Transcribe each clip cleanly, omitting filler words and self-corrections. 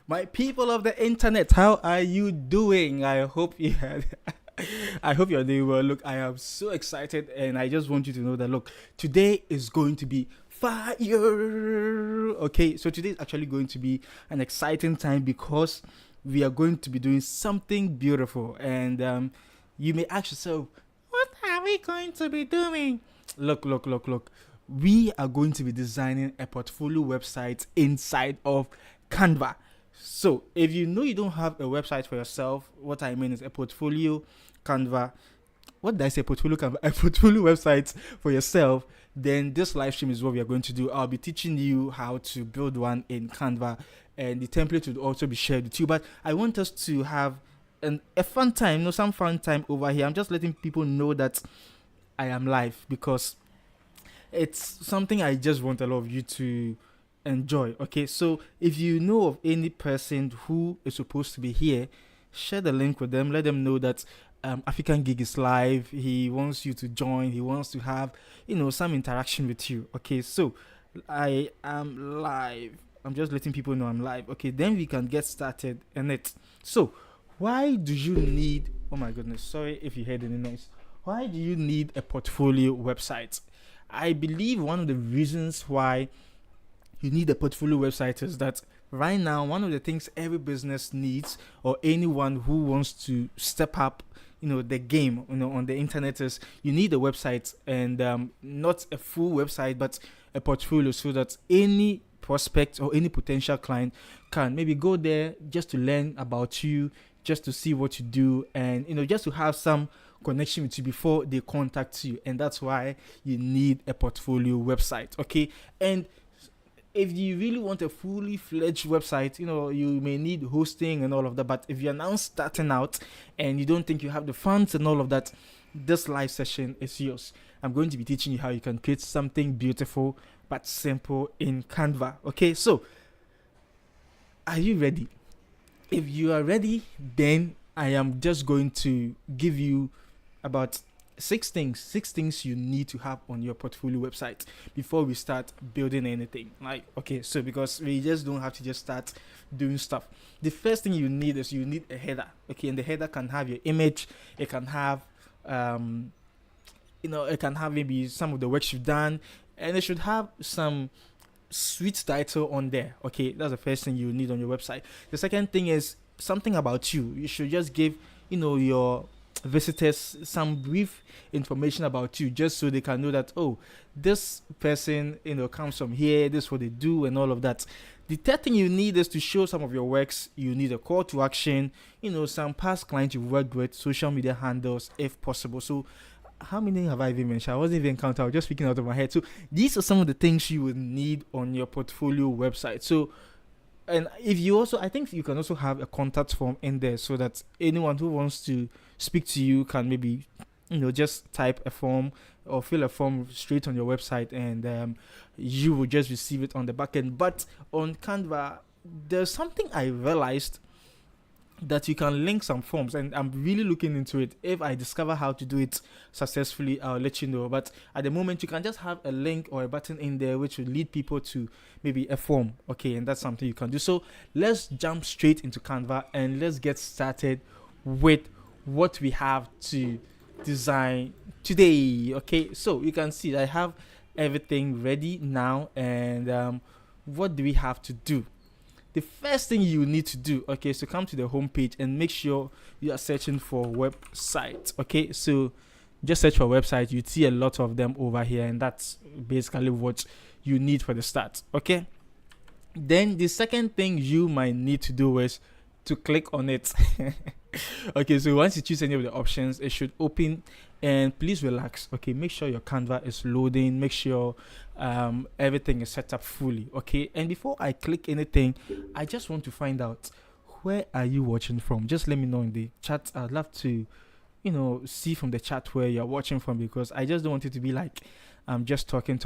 My people of the internet, how are you doing? I hope you had. I hope you're doing well. Look, I am so excited, and I just want you to know that look, today is going to be fire. Okay, so today is actually going to be an exciting time because we are going to be doing something beautiful, and you may ask yourself, what are we going to be doing? Look. We are going to be designing a portfolio website inside of Canva. So, if you know you don't have a website for yourself, what I mean is a portfolio Canva. What did I say? Portfolio Canva, a portfolio website for yourself. Then this live stream is what we are going to do. I'll be teaching you how to build one in Canva, and the template will also be shared with you. But I want us to have a fun time, some fun time over here. I'm just letting people know that I am live because it's something I just want a lot of you to enjoy. Okay, so if you know of any person who is supposed to be here, share the link with them. Let them know that African Geek is live. He wants you to join. He wants to have some interaction with you. Okay, so I am live. I'm just letting people know I'm live. Okay, then we can get started in it. So why do you need? Oh my goodness! Sorry if you heard any noise. Why do you need a portfolio website? I believe one of the reasons why you need a portfolio website is that right now one of the things every business needs, or anyone who wants to step up the game on the internet, is you need a website, and not a full website but a portfolio, so that any prospect or any potential client can maybe go there just to learn about you, just to see what you do, and just to have some connection with you before they contact you. And that's why you need a portfolio website. Okay, and if you really want a fully fledged website, you may need hosting and all of that. But if you're now starting out and you don't think you have the funds and all of that, this live session is yours. I'm going to be teaching you how you can create something beautiful but simple in Canva. Okay, so are you ready? If you are ready, then I am just going to give you about six things you need to have on your portfolio website before we start building anything. Like, okay, so because we just don't have to just start doing stuff. The first thing you need is you need a header. Okay, and the header can have your image. It can have it can have maybe some of the work you've done, and it should have some sweet title on there. Okay, that's the first thing you need on your website. The second thing is something about you. You should just give your visitors some brief information about you, just so they can know that, oh, this person comes from here, this is what they do and all of that. The third thing you need is to show some of your works. You need a call to action, some past clients you've worked with, social media handles if possible. So how many have I even mentioned? I wasn't even counting. I was just speaking out of my head. So these are some of the things you would need on your portfolio website. So, and if you also, I think you can also have a contact form in there, so that anyone who wants to speak to you can maybe, just type a form or fill a form straight on your website, and you will just receive it on the back end. But on Canva, there's something I realized, that you can link some forms, and I'm really looking into it. If I discover how to do it successfully, I'll let you know. But at the moment, you can just have a link or a button in there which will lead people to maybe a form. Okay, and that's something you can do. So let's jump straight into Canva and let's get started with what we have to design today. Okay, so you can see I have everything ready now, and what do we have to do? The first thing you need to do, okay, so come to the home page and make sure you are searching for website. Okay, so just search for website. You see a lot of them over here, and that's basically what you need for the start. Okay, then the second thing you might need to do is to click on it. Okay, so once you choose any of the options, it should open, and please relax. Okay, make sure your Canva is loading. Make sure everything is set up fully. Okay, and before I click anything, I just want to find out, where are you watching from? Just let me know in the chat. I'd love to see from the chat where you're watching from, because I just don't want it to be like I'm just talking.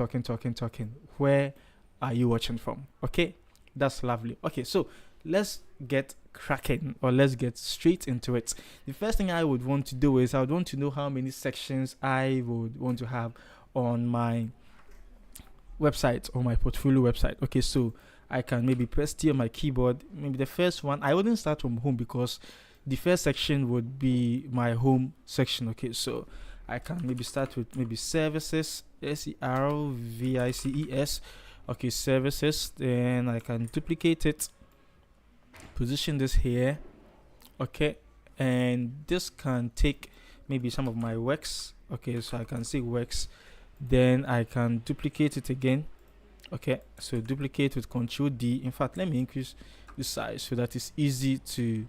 Where are you watching from? Okay, that's lovely. Okay, so let's get cracking, or let's get straight into it. The first thing I would want to do is I would want to know how many sections I would want to have on my website, or my portfolio website. Okay, so I can maybe press T on my keyboard. Maybe the first one, I wouldn't start from home because the first section would be my home section. Okay, so I can maybe start with maybe services, services. Okay, services. Then I can duplicate it, position this here. Okay, and this can take maybe some of my works. Okay, so I can say works. Then I can duplicate it again. Okay, so duplicate with Control D. In fact, let me increase the size so that it's easy to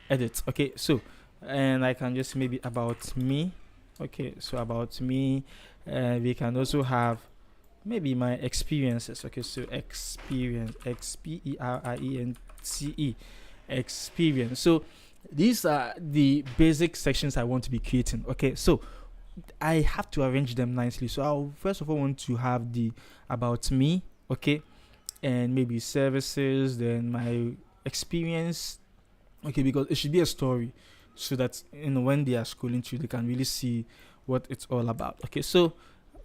edit. Okay, so and I can just maybe about me. Okay, so about me. We can also have maybe my experiences. Okay, so experience, XPERIENCE, experience. So these are the basic sections I want to be creating. Okay, so I have to arrange them nicely. So I'll first of all want to have the about me, okay, and maybe services, then my experience, okay, because it should be a story so that when they are scrolling through they can really see what it's all about. Okay, so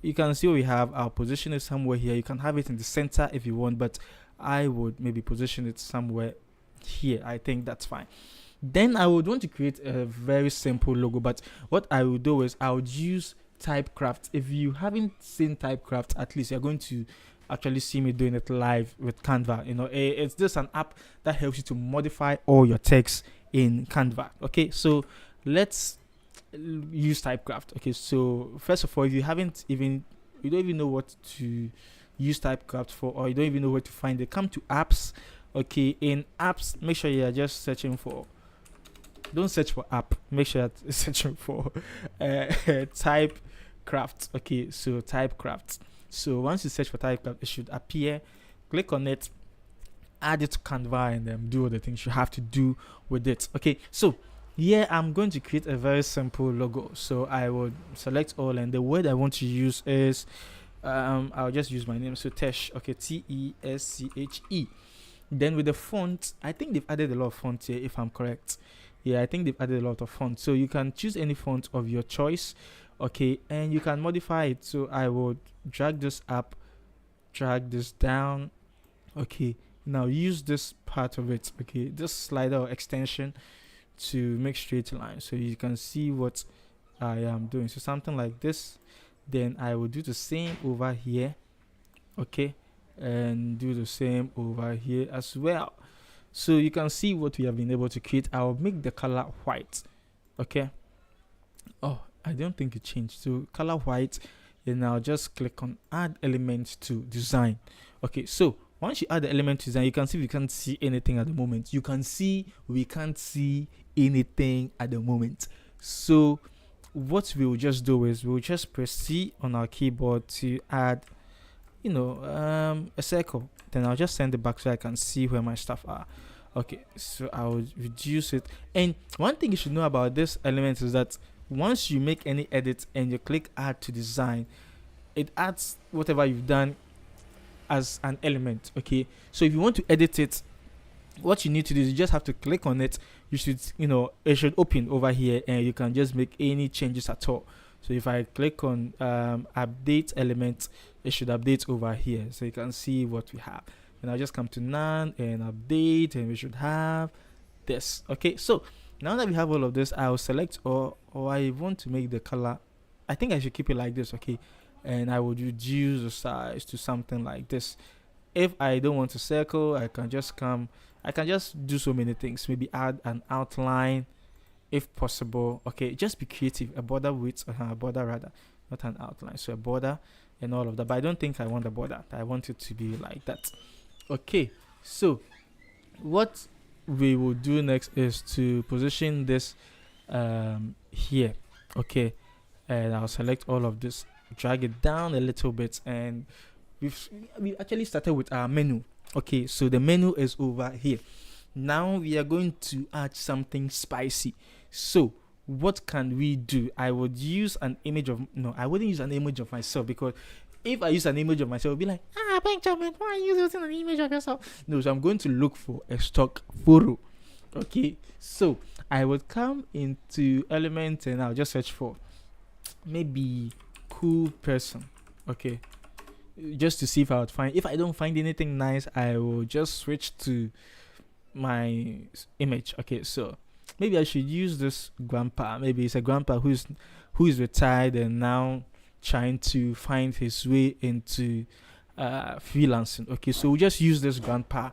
you can see we have our position is somewhere here. You can have it in the center if you want, but I would maybe position it somewhere here. I think that's fine. Then I would want to create a very simple logo, but what I would do is I would use Typecraft. If you haven't seen Typecraft, at least you're going to actually see me doing it live with Canva. It's just an app that helps you to modify all your text in Canva. Okay, so let's use Typecraft. Okay, so first of all, if you don't even know what to use Typecraft for, or you don't even know where to find it, come to apps. Okay, in apps, make sure you are just searching for, don't search for app, make sure you're searching for Typecraft. Okay, so Typecraft. So once you search for Typecraft, it should appear. Click on it, add it to Canva, and do all the things you have to do with it. Okay, so here I'm going to create a very simple logo. So I would select all, and the word I want to use is I'll just use my name, so Tesh. Okay, TESCHE. Then with the font, I think they've added a lot of fonts here, if I'm correct. Yeah, I think they've added a lot of fonts. So you can choose any font of your choice. Okay, and you can modify it. So I would drag this up, drag this down. Okay, now use this part of it. Okay, this slider or extension to make straight lines, so you can see what I am doing. So something like this. Then I will do the same over here. Okay, and do the same over here as well. So you can see what we have been able to create. I'll make the color white. Okay, oh, I don't think it changed. So color white, and I'll just click on add element to design. Okay, so once you add the element to design, you can see we can't see anything at the moment. You can see we can't see anything at the moment. So what we'll just do is we'll just press C on our keyboard to add a circle. Then I'll just send it back so I can see where my stuff are. Okay, so I'll reduce it. And one thing you should know about this element is that once you make any edit and you click add to design, it adds whatever you've done as an element. Okay, so if you want to edit it, what you need to do is you just have to click on it. You should, it should open over here, and you can just make any changes at all. So if I click on update element, it should update over here, so you can see what we have. And I'll just come to none and update, and we should have this. Okay, so now that we have all of this, I'll select or I want to make the color, I think I should keep it like this. Okay, and I would reduce the size to something like this. If I don't want to circle, I can just do so many things. Maybe add an outline if possible. Okay, just be creative. A border width, a border rather, not an outline. So a border and all of that. But I don't think I want a border. I want it to be like that. Okay, so what we will do next is to position this here. Okay, and I'll select all of this, drag it down a little bit, and we actually started with our menu. Okay, so the menu is over here. Now we are going to add something spicy. So what can we do? I would use an image of, no, I wouldn't use an image of myself, because if I use an image of myself, it'll be like, Benjamin, why are you using an image of yourself? No, so I'm going to look for a stock photo. Okay, so I would come into elements and I'll just search for maybe cool person. Okay, just to see if I would find. If I don't find anything nice, I will just switch to my image. Okay, so maybe I should use this grandpa. Maybe it's a grandpa who is retired and now trying to find his way into freelancing. Okay, so we'll just use this grandpa.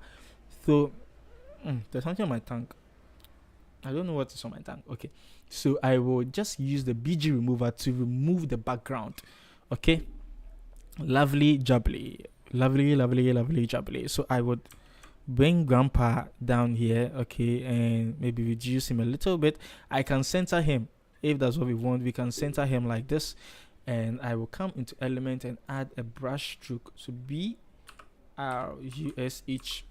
So there's something on my tongue. I don't know what is on my tongue. Okay, so I will just use the BG remover to remove the background. Okay, lovely jubbly, lovely jubbly. So I would bring grandpa down here, okay, and maybe reduce him a little bit. I can center him if that's what we want. We can center him like this, and I will come into element and add a brush stroke. So BRUSH,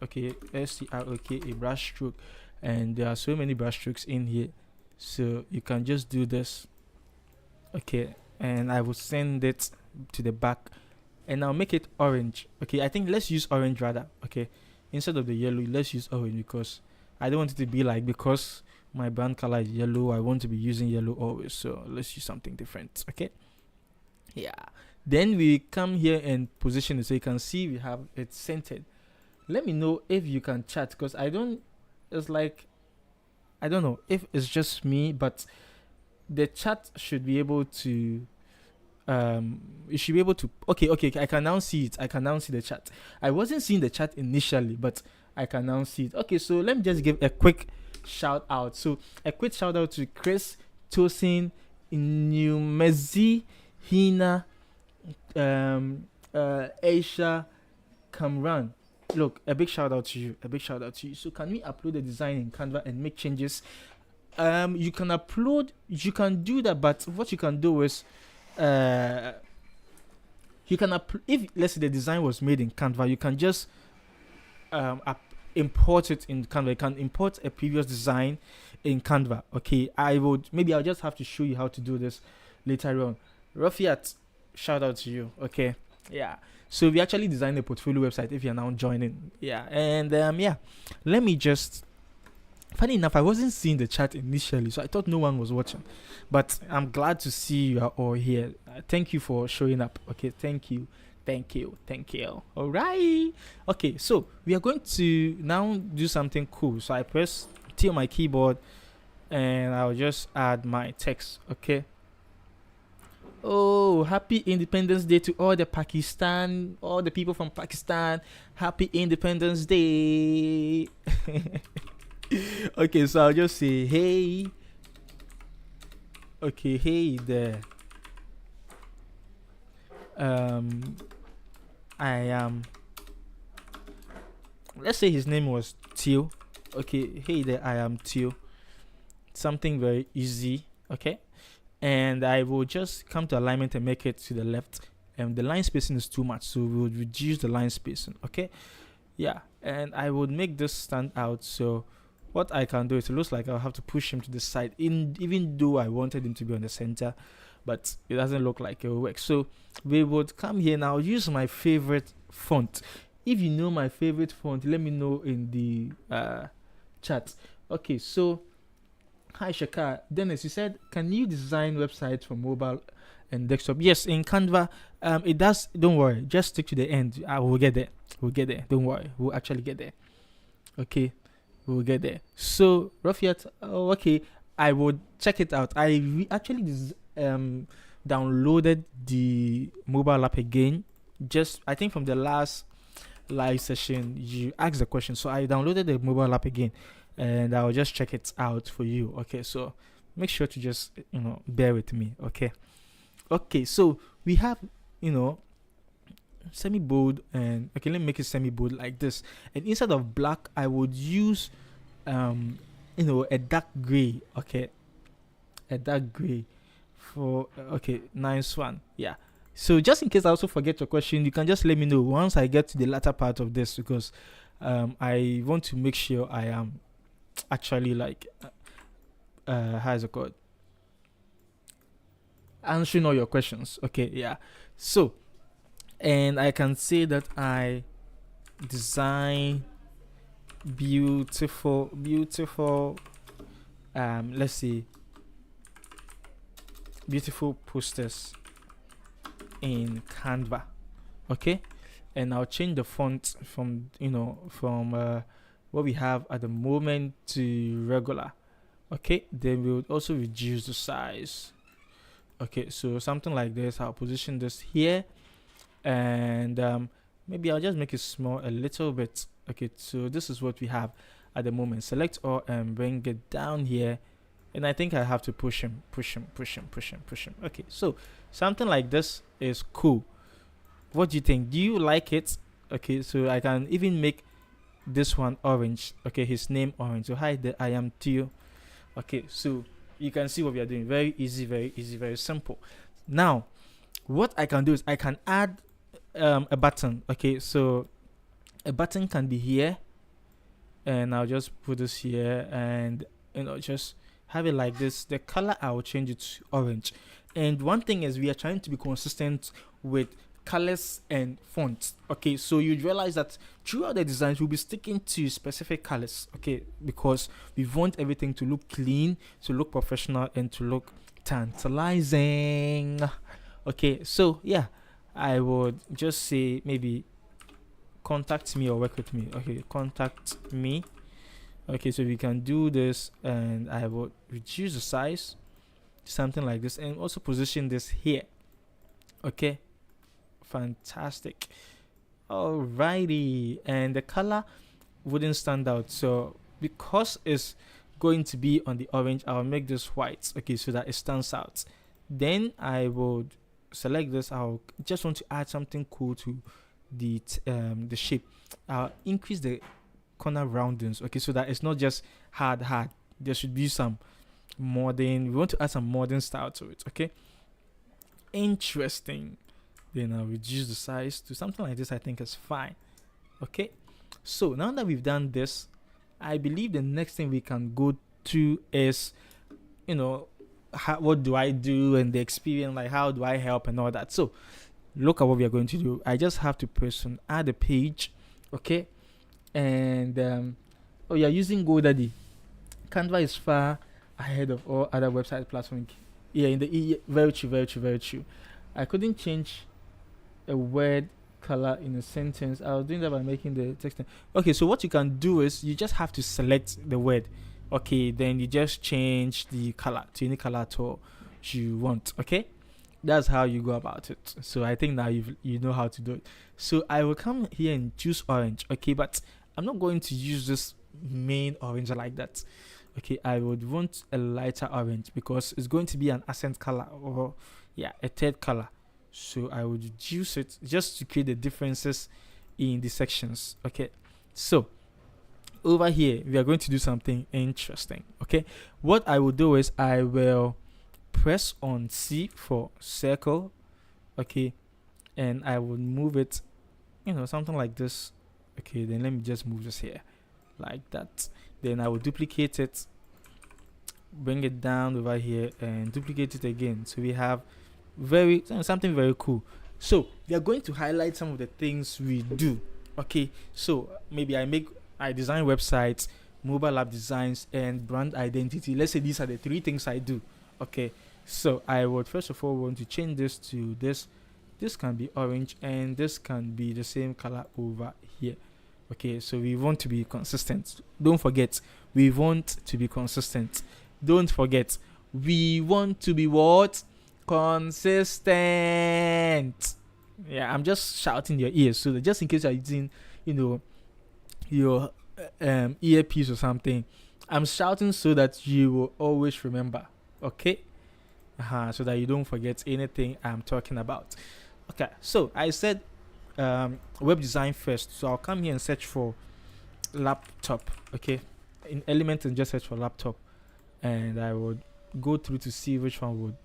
okay, STROK, a brush stroke, and there are so many brush strokes in here, so you can just do this, okay, and I will send it to the back, and I'll make it orange. Okay, I think let's use orange rather. Okay, instead of the yellow, let's use orange, because I don't want it to be like, because my brand color is yellow, I want to be using yellow always. So let's use something different. Okay, yeah. Then we come here and position it, so you can see we have it centered. Let me know if you can chat, because I don't. It's like, I don't know if it's just me, but the chat should be able to. You should be able to. Okay. I can now see it. I can now see the chat. I wasn't seeing the chat initially, but I can now see it. Okay, so let me just give a quick shout out. So a quick shout out to Chris, Tosin, Numezi, Hina, Aisha, Kamran. Look, a big shout out to you. So can we upload the design in Canva and make changes? You can upload. You can do that, but what you can do is. You can if let's say the design was made in Canva, you can just import it in Canva. You can import a previous design in Canva. Okay, I'll just have to show you how to do this later on. Rafiat, shout out to you. Okay, yeah. So we actually designed a portfolio website. If you're now joining, yeah, and yeah, let me just. Funny enough, I wasn't seeing the chat initially, so I thought no one was watching. But I'm glad to see you are all here. Thank you for showing up. Okay, thank you. All right. Okay, so we are going to now do something cool. So I press T on my keyboard, and I'll just add my text. Okay. Oh, happy Independence Day to all the people from Pakistan. Happy Independence Day. Okay, so I'll just say, hey. Okay, hey there. I am. Let's say his name was Teo. Okay, hey there, I am Teo. Something very easy. Okay, and I will just come to alignment and make it to the left. And the line spacing is too much, so we will reduce the line spacing. Okay, yeah, and I would make this stand out. So what I can do is, it looks like I'll have to push him to the side, even though I wanted him to be on the center, but it doesn't look like it will work. So we would come here now, use my favorite font. If you know my favorite font, let me know in the chat. Okay, so hi Shaka. Dennis, you said, can you design websites for mobile and desktop? Yes, in Canva, it does. Don't worry, just stick to the end. We'll get there. Don't worry, we'll actually get there. Okay, we'll get there. So Rafiat, okay, I would check it out. I actually downloaded the mobile app again. Just, I think from the last live session you asked the question, so I downloaded the mobile app again, and I'll just check it out for you. Okay, so make sure to just bear with me. Okay, so we have semi bold, and okay, let me make it semi bold like this, and instead of black I would use a dark gray. Okay, a dark gray for nice one. Yeah, so just in case I also forget your question, you can just let me know once I get to the latter part of this, because I want to make sure I am actually like how is it called, answering all your questions. Okay, yeah. So, and I can say that I design beautiful let's see, beautiful posters in Canva. Okay, and I'll change the font from what we have at the moment to regular. Okay, then we'll also reduce the size. Okay, so something like this. I'll position this here, and maybe I'll just make it small a little bit. Okay, so this is what we have at the moment. Select all and bring it down here, and I think I have to push him. Okay, so something like this is cool. What do you think? Do you like it? Okay, so I can even make this one orange. Okay, his name orange. So hi there, I am Theo. Okay, so you can see what we are doing. Very easy, very simple. Now, what I can do is I can add a button. Okay, so a button can be here, and I'll just put this here, and just have it like this. The color, I will change it to orange. And one thing is, we are trying to be consistent with colors and fonts. Okay, so you realize that throughout the designs we'll be sticking to specific colors. Okay, because we want everything to look clean, to look professional, and to look tantalizing. Okay, so yeah, I would just say maybe contact me or work with me. Okay, contact me. Okay, so we can do this, and I would reduce the size, something like this, and also position this here. Okay, fantastic. Alrighty, and the color wouldn't stand out, so because it's going to be on the orange, I'll make this white. Okay, so that it stands out. Then I would select this. I'll just want to add something cool to the shape. I'll increase the corner roundings. Okay, so that it's not just hard. There should be some modern. We want to add some modern style to it. Okay, interesting. Then I'll reduce the size to something like this. I think is fine. Okay, so now that we've done this, I believe the next thing we can go to is, what do I do, and the experience, like how do I help and all that. So look at what we are going to do. I just have to press on add a page. Okay, and you're using GoDaddy. Canva is far ahead of all other website platforms. Yeah, very true. I couldn't change a word color in a sentence. I was doing that by making the text. Okay, so what you can do is you just have to select the word. Okay, then you just change the color to any color at all you want. Okay, that's how you go about it. So I think now you know how to do it. So I will come here and choose orange. Okay, but I'm not going to use this main orange like that. Okay, I would want a lighter orange because it's going to be an accent color, or a third color. So I would reduce it just to create the differences in the sections. Okay, so over here we are going to do something interesting. Okay, what I will do is I will press on C for circle. Okay, and I will move it, something like this. Okay, then let me just move this here like that. Then I will duplicate it, bring it down over here, and duplicate it again. So we have something very cool. So we are going to highlight some of the things we do. Okay, so maybe I design websites, mobile app designs, and brand identity. Let's say these are the three things I do. Okay, so I would first of all want to change this to this. This can be orange, and this can be the same color over here. Okay, so we want to be consistent. Don't forget, we want to be consistent. Don't forget, we want to be what? Consistent. Yeah, I'm just shouting your ears, so that just in case you're using, your earpiece or something, I'm shouting so that you will always remember. Okay, so that you don't forget anything I'm talking about. Okay, so I said web design first, so I'll come here and search for laptop. Okay, in Element and just search for laptop, and I would go through to see which one would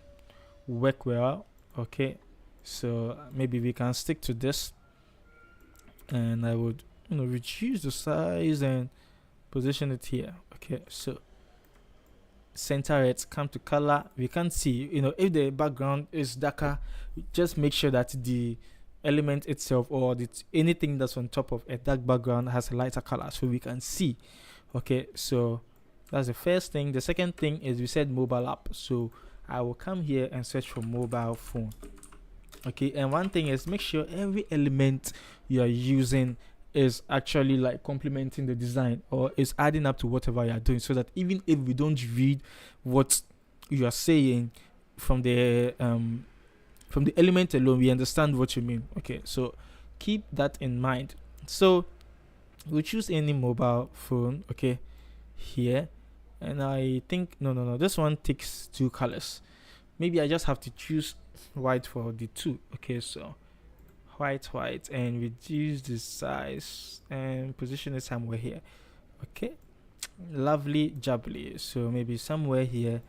work well. Okay, so maybe we can stick to this, and I would reduce the size and position it here. Okay, so center it, come to color. We can see, if the background is darker, just make sure that the element itself or anything that's on top of a dark background has a lighter color so we can see. Okay, so that's the first thing. The second thing is we said mobile app, so I will come here and search for mobile phone. Okay, and one thing is, make sure every element you are using is actually like complementing the design or is adding up to whatever you are doing, so that even if we don't read what you are saying from the element alone, we understand what you mean. Okay, so keep that in mind. So we choose any mobile phone, okay, here, and I think no, this one takes two colors. Maybe I just have to choose white for the two. Okay, so white, and reduce the size and position it somewhere here. Okay, lovely jubbly. So maybe somewhere here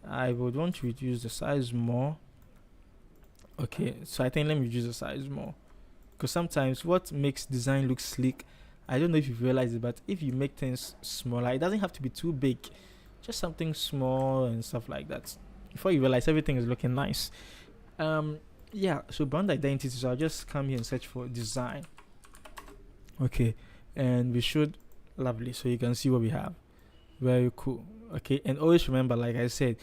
I would want to reduce the size more. Okay, so I think let me reduce the size more, because sometimes what makes design look sleek, I don't know if you've realized it, but if you make things smaller, it doesn't have to be too big, just something small and stuff like that, before you realize everything is looking nice. Yeah, so brand identity, so I'll just come here and search for design. Okay, and we should, lovely, so you can see what we have. Very cool. Okay, and always remember, like I said,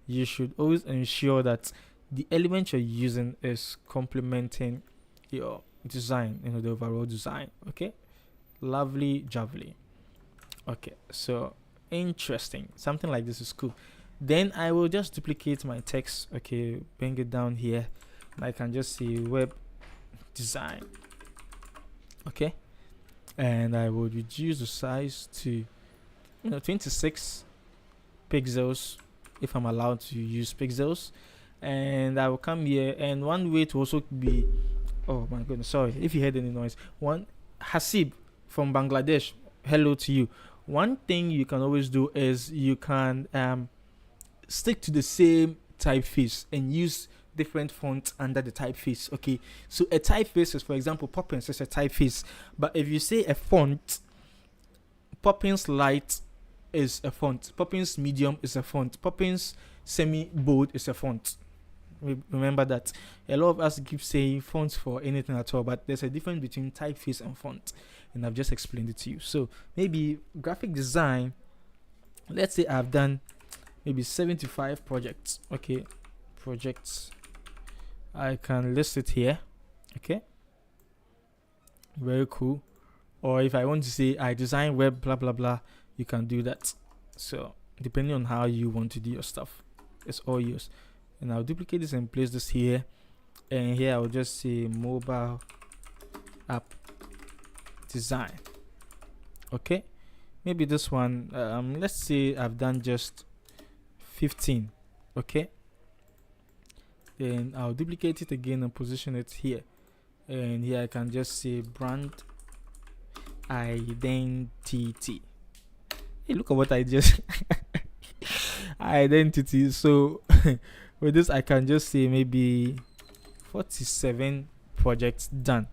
you should always ensure that the element you're using is complementing your design, the overall design. Okay, lovely jubbly. Okay, so interesting, something like this is cool. Then I will just duplicate my text. Okay, bring it down here, and I can just say web design. Okay, and I will reduce the size to 26 pixels, if I'm allowed to use pixels. And I will come here, and one way to also be, oh my goodness, sorry if you heard any noise. One, Hasib from Bangladesh, hello to you. One thing you can always do is you can stick to the same typeface and use different fonts under the typeface. Okay, so a typeface is, for example, Poppins is a typeface, but if you say a font, Poppins Light is a font, Poppins Medium is a font, Poppins Semi Bold is a font. Remember that. A lot of us keep saying fonts for anything at all, but there's a difference between typeface and font, and I've just explained it to you. So maybe graphic design, let's say I've done maybe 75 projects. Okay, projects, I can list it here. Okay, very cool. Or if I want to say I design web blah blah blah, you can do that. So depending on how you want to do your stuff, it's all yours. And I'll duplicate this and place this here, and here I'll just say mobile app design. Okay, maybe this one, let's say I've done just 15. Okay, then I'll duplicate it again and position it here, and here I can just say brand identity. Hey, look at what I just identity. So with this I can just say maybe 47 projects done,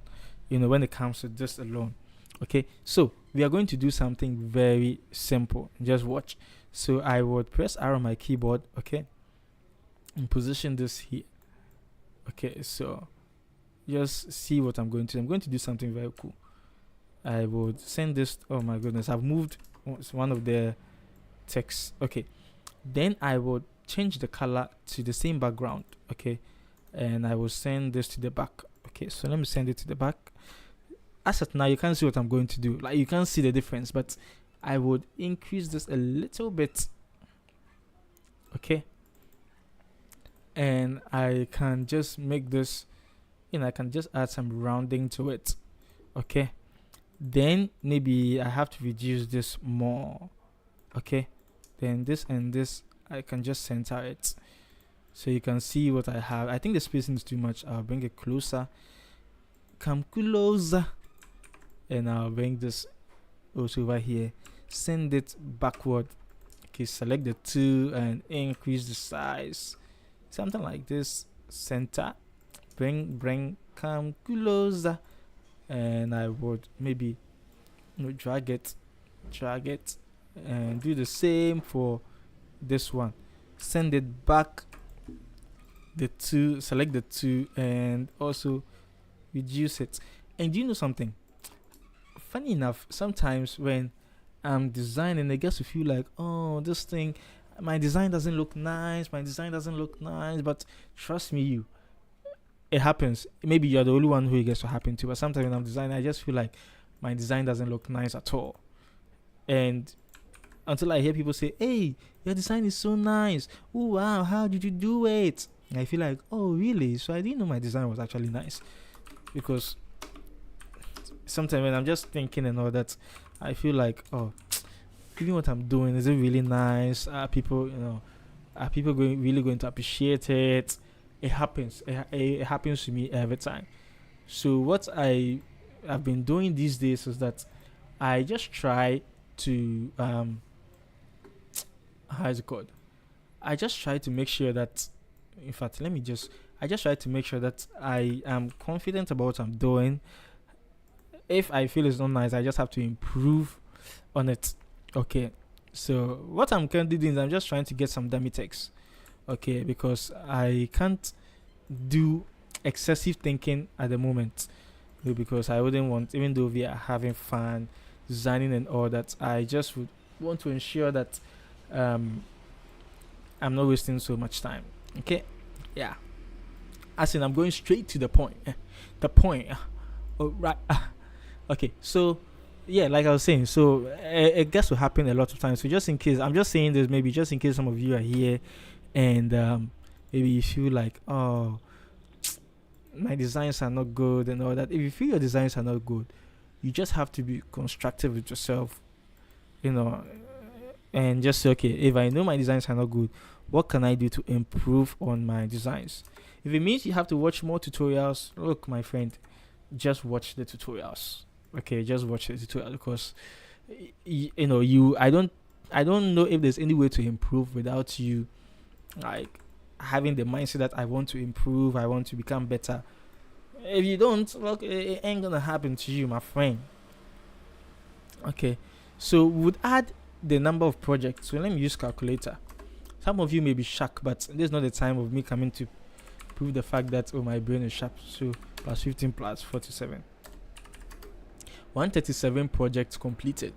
when it comes to this alone. Okay, so we are going to do something very simple. Just watch. So I would press R on my keyboard, okay, and position this here. Okay, so just see what I'm going to do. I'm going to do something very cool. I would send this, oh my goodness, I've moved one of the text. Okay, then I would change the color to the same background. Okay, and I will send this to the back. Okay, so let me send it to the back. As at now, you can't see what I'm going to do, like you can't see the difference, but I would increase this a little bit. Okay, and I can just make this, I can just add some rounding to it. Okay, then maybe I have to reduce this more. Okay, then this and this I can just center it, so you can see what I have. I think the spacing is too much. I'll bring it closer, come closer, and I'll bring this also over here, send it backward. Okay, select the two and increase the size, something like this. Center, bring come closer, and I would maybe drag it, and do the same for this one. Send it back, the two, select the two, and also reduce it. And do you know something funny enough? Sometimes when I'm designing, I guess to feel like, oh, this thing, my design doesn't look nice, but trust me, it happens. Maybe you're the only one who it gets to happen to, but sometimes when I'm designing, I just feel like my design doesn't look nice at all. And until I hear people say, "Hey, your design is so nice. Oh wow, how did you do it?" And I feel like, "Oh really? So I didn't know my design was actually nice." Because sometimes when I'm just thinking and all that, I feel like, "Oh, even what I'm doing, is it really nice? Are people, are people really going to appreciate it?" It happens. It happens to me every time. So what I have been doing these days is that I just try to how is it called? I just try to make sure that, in fact, I just try to make sure that I am confident about what I'm doing. If I feel it's not nice, I just have to improve on it. Okay. So what I'm currently doing is I'm just trying to get some dummy text. Okay, because I can't do excessive thinking at the moment. Because I wouldn't want, even though we are having fun designing and all that, I just would want to ensure that um I'm not wasting so much time. Okay, yeah. As in, I'm going straight to the point. The point. Oh, right. Okay, so yeah, like I was saying, so it gets to happen a lot of times. So just in case, I'm just saying this, maybe just in case some of you are here and maybe you feel like, oh, my designs are not good and all that. If you feel your designs are not good, you just have to be constructive with yourself, you know, and just say, okay, if I know my designs are not good, what can I do to improve on my designs? If it means you have to watch more tutorials, look, my friend, just watch the tutorials. Okay, just watch the tutorial because I don't know if there's any way to improve without you like having the mindset that I want to improve, I want to become better. If you don't, look, it ain't gonna happen to you, my friend. Okay, so we would add the number of projects. So let me use calculator. Some of you may be shocked, but this is not the time of me coming to prove the fact that, oh, my brain is sharp. So plus 15 plus 47, 137 projects completed.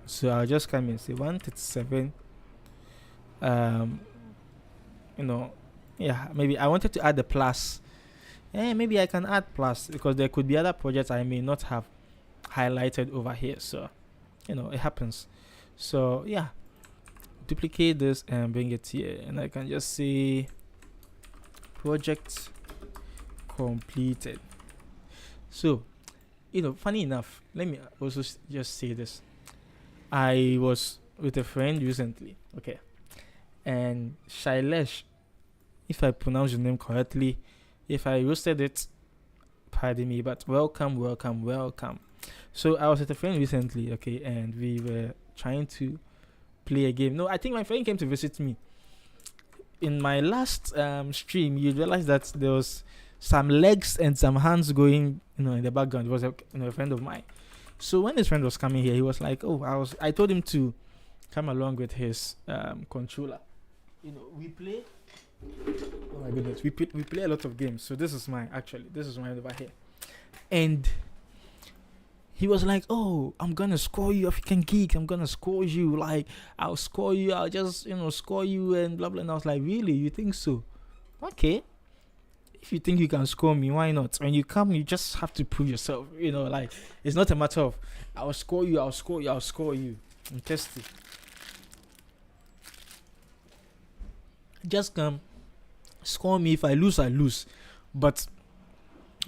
So I'll just come and say 137. Yeah, maybe I wanted to add the plus. Maybe I can add plus because there could be other projects I may not have highlighted over here. So it happens. So yeah, duplicate this and bring it here, and I can just say project completed. So funny enough, let me also just say this. I was with a friend recently, okay, and Shailesh, if I pronounce your name correctly, if I roasted it, pardon me, but welcome. So I was with a friend recently, okay, and we were trying to play a game. No, I think my friend came to visit me. In my last stream, you realized that there was some legs and some hands going, in the background. It was a friend of mine. So when his friend was coming here, he was like, "Oh, I told him to come along with his controller. We play. Oh my goodness, we play a lot of games. So this is mine over here, and." He was like, "Oh, I'm gonna score you, African Geek. I'm gonna score you. Like, I'll score you. I'll just, score you and blah blah." And I was like, "Really? You think so? Okay. If you think you can score me, why not? When you come, you just have to prove yourself. Like it's not a matter of I'll score you. I'm testy. Just come, score me. If I lose, I lose. But."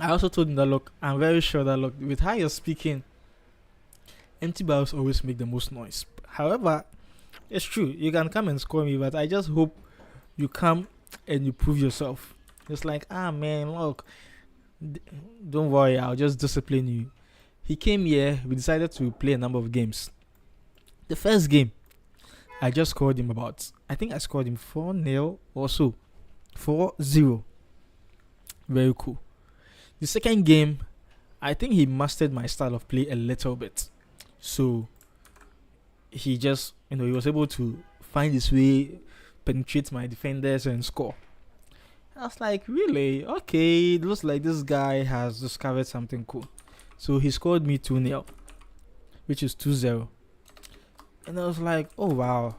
I also told him that, look, I'm very sure that, look, with how you're speaking, empty barrels always make the most noise. However, it's true. You can come and score me, but I just hope you come and you prove yourself. It's like, man, look, don't worry, I'll just discipline you. He came here, we decided to play a number of games. The first game, I just scored him I think I scored him 4-0 or so. 4-0. Very cool. The second game, I think he mastered my style of play a little bit. So he just, he was able to find his way, penetrate my defenders and score. I was like, really? Okay, it looks like this guy has discovered something cool. So he scored me 2-0, which is 2-0. And I was like, oh wow.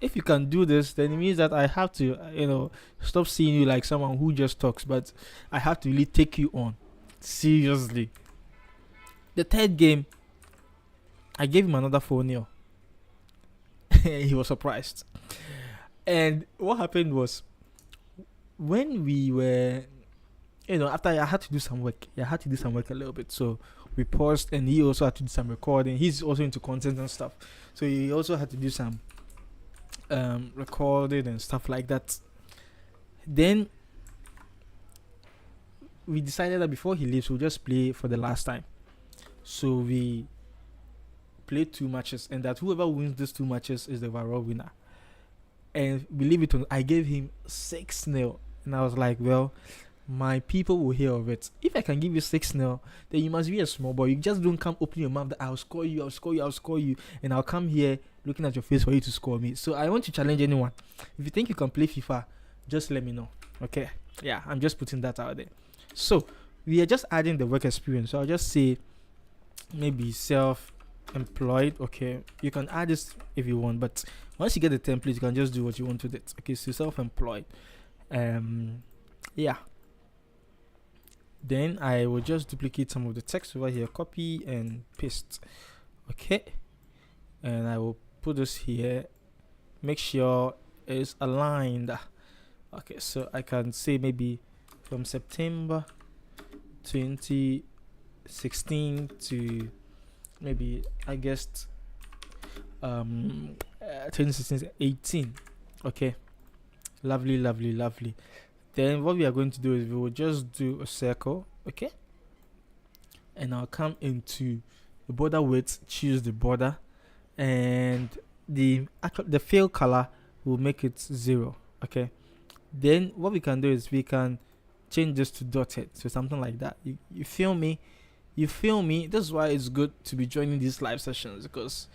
if you can do this, then it means that I have to, stop seeing you like someone who just talks, but I have to really take you on seriously. The third game, I gave him another 4-0. He was surprised. And what happened was, when we were, after I had to do some work, a little bit. So we paused, and he also had to do some recording. He's also into content and stuff. So he also had to do some recording and stuff like that. Then we decided that before he leaves, we'll just play for the last time. So we played 2 matches, and that whoever wins these 2 matches is the overall winner. And believe it or not, I gave him 6-0, and I was like, well, my people will hear of it. If I can give you 6-0, then you must be a small boy. You just don't come open your mouth that I'll score you, and I'll come here looking at your face for you to score me. So I want to challenge anyone. If you think you can play FIFA, just let me know. Okay? Yeah, I'm just putting that out there. So we are just adding the work experience. So I'll just say maybe self-employed. Okay, you can add this if you want, but once you get the template, you can just do what you want with it. Okay, so self-employed. Yeah. Then I will just duplicate some of the text over here, copy and paste. Okay, and I will put this here. Make sure it's aligned. Okay, so I can say maybe from September 2016 to maybe I guess 2016 18. Okay, lovely. Then what we are going to do is we will just do a circle. Okay, and I'll come into the border width, choose the border, and the fill color will make it 0. Okay, then what we can do is we can change this to dotted, so something like that. You feel me? This is why it's good to be joining these live sessions, because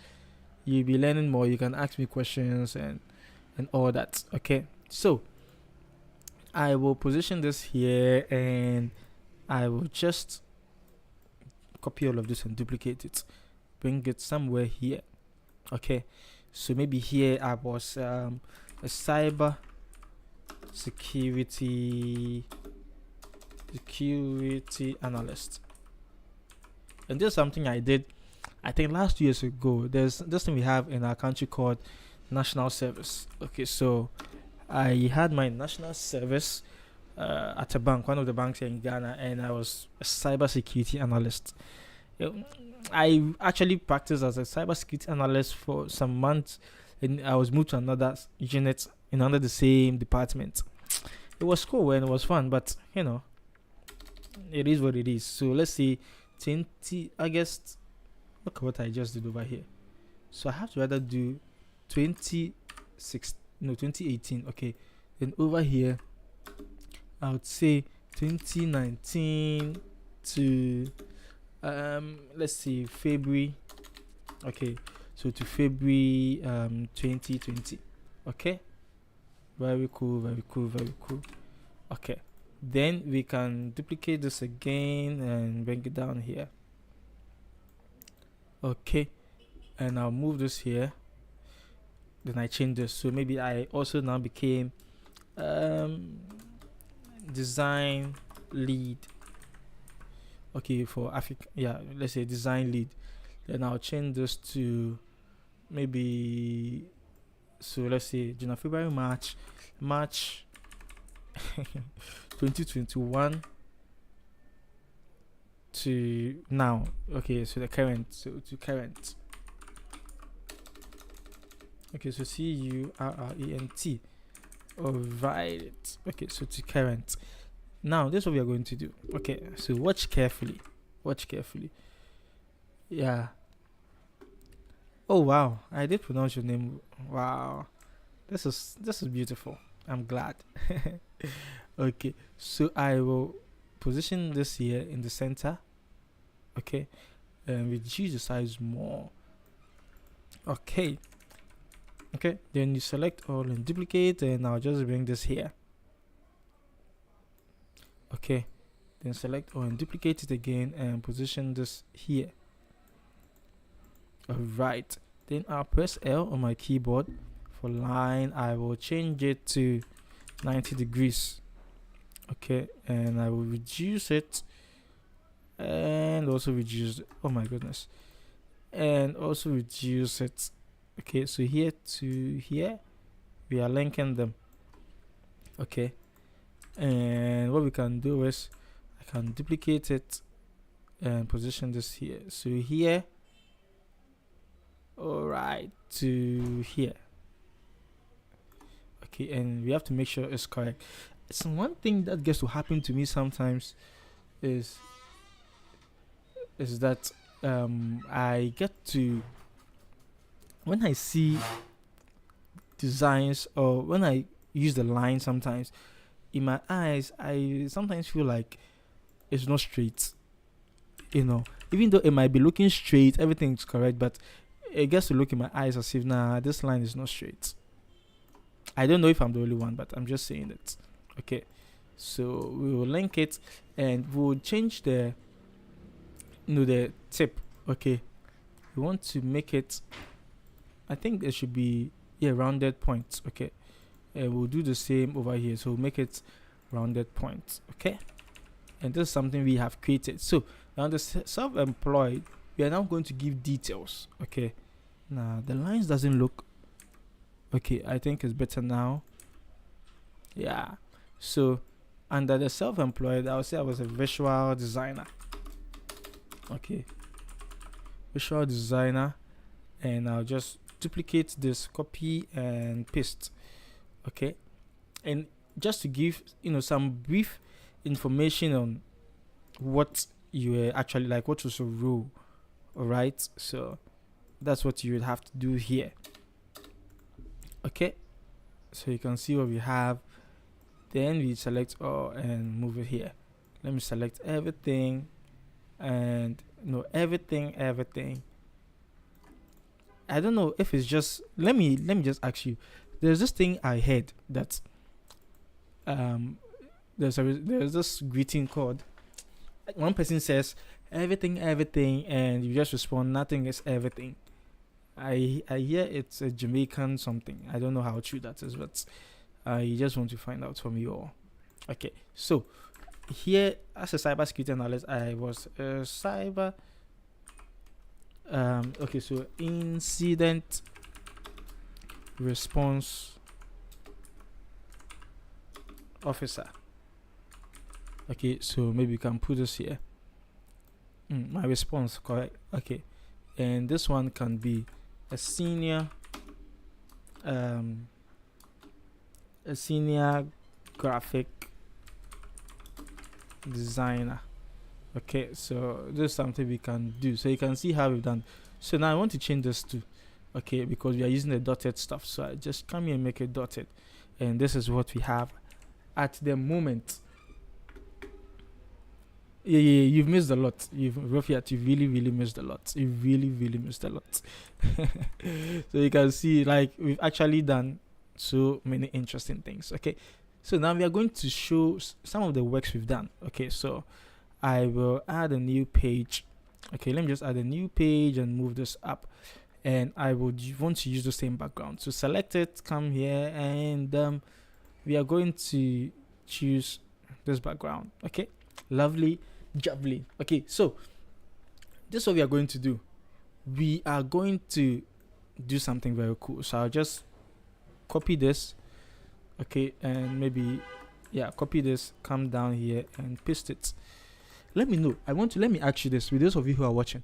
you'll be learning more. You can ask me questions and all that. Okay, so I will position this here, and I will just copy all of this and duplicate it, bring it somewhere here. Okay, so maybe here I was a cyber security analyst, and this is something I did, I think, last 2 years ago. There's this thing we have in our country called national service. Okay, so I had my national service at a bank, one of the banks here in Ghana, and I was a cybersecurity analyst. I actually practiced as a cybersecurity analyst for some months, and I was moved to another unit in under the same department. It was cool and it was fun, but it is what it is. So let's see, 20 August. Look at what I just did over here. So I have to rather do 2018. Okay, then over here I would say 2019 to let's see, February. Okay, so to February 2020. Okay, very cool. Okay, then we can duplicate this again and bring it down here. Okay, and I'll move this here. Then I change this, so maybe I also now became design lead. Okay, for Africa, yeah, let's say design lead. Then I'll change this to maybe, so let's say January, February, March 2021 to now. Okay, so the current, so to current. Okay, so CURRENT. Alright. Okay, so to current. Now this is what we are going to do. Okay, so watch carefully. Yeah. Oh wow, I did pronounce your name. Wow, this is beautiful. I'm glad. Okay, so I will position this here in the center. Okay, and reduce the size more. Okay, then you select all and duplicate, and I'll just bring this here. Okay, then select all and duplicate it again and position this here. Alright, then I'll press L on my keyboard for line, I will change it to 90 degrees. Okay, and I will reduce it, and also reduce, oh my goodness, and also reduce it. Okay, so here to here, we are linking them. Okay, and what we can do is I can duplicate it and position this here. So here, all right, to here. Okay, and we have to make sure it's correct. It's one thing that gets to happen to me sometimes is that I get to, when I see designs or when I use the line, sometimes in my eyes I sometimes feel like it's not straight, even though it might be looking straight, everything's correct, but it gets to look in my eyes as if, nah, this line is not straight. I don't know if I'm the only one, but I'm just saying it. Okay, so we will link it and we'll change the the tip. Okay, we want to make it, I think there should be rounded points. Okay, and we'll do the same over here, so we'll make it rounded points. Okay, and this is something we have created. So now the self-employed, we are now going to give details. Okay, now the lines doesn't look okay. I think it's better now. Yeah, so under the self-employed, I would say I was a visual designer. Okay, visual designer, and I'll just duplicate this, copy and paste. Okay, and just to give some brief information on what you were actually like, what was your role. All right, so that's what you would have to do here. Okay, so you can see what we have. Then we select all and move it here. Let me select everything, and everything. I don't know if it's just, let me just ask you, there's this thing I heard that there's this greeting called, one person says everything, and you just respond nothing is everything. I hear it's a Jamaican something. I don't know how true that is, but I just want to find out from you all. Okay, so here, as a cybersecurity analyst, I was a cyber okay, so incident response officer. Okay, so maybe you can put this here. My response, correct. Okay, and this one can be a senior graphic designer. Okay, so this is something we can do. So you can see how we've done. So now I want to change this to, okay, because we are using the dotted stuff. So I just come here and make it dotted, and this is what we have at the moment. Yeah, you've missed a lot. You really missed a lot. You really missed a lot. So you can see, like, we've actually done so many interesting things. Okay, so now we are going to show some of the works we've done. Okay, so I will add a new page. Okay, let me just add a new page and move this up, and I would want to use the same background. So select it, come here, and we are going to choose this background. Okay, lovely jubbly. Okay, so this is what we are going to do. We are going to do something very cool. So I'll just copy this. Okay, and maybe copy this, come down here and paste it. Let me know. Let me ask you this, with those of you who are watching,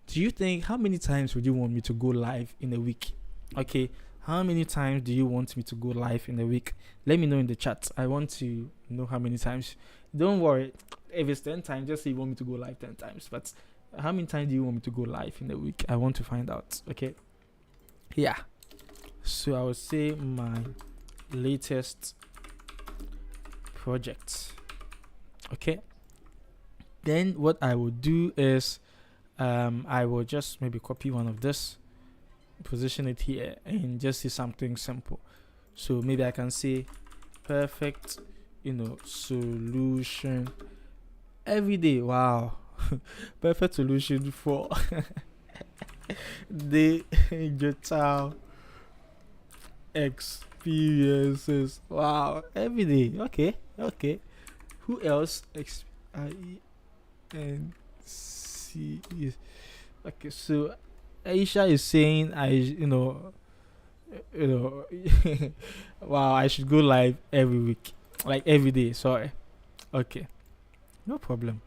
do you think, how many times would you want me to go live in a week? Okay, how many times do you want me to go live in a week? Let me know in the chat. I want to know how many times. Don't worry, if it's 10 times, just say you want me to go live 10 times. But how many times do you want me to go live in a week? I want to find out. Okay, yeah. So I would say my latest project. Okay, then what I will do is I will just maybe copy one of this, position it here, and just see something simple. So maybe I can say perfect solution every day. Wow. Perfect solution for the child experiences. Wow, every day. Okay, okay. Who else? IENC. Okay, so Aisha is saying you know, wow, I should go live every week, like every day. Sorry. Okay, no problem.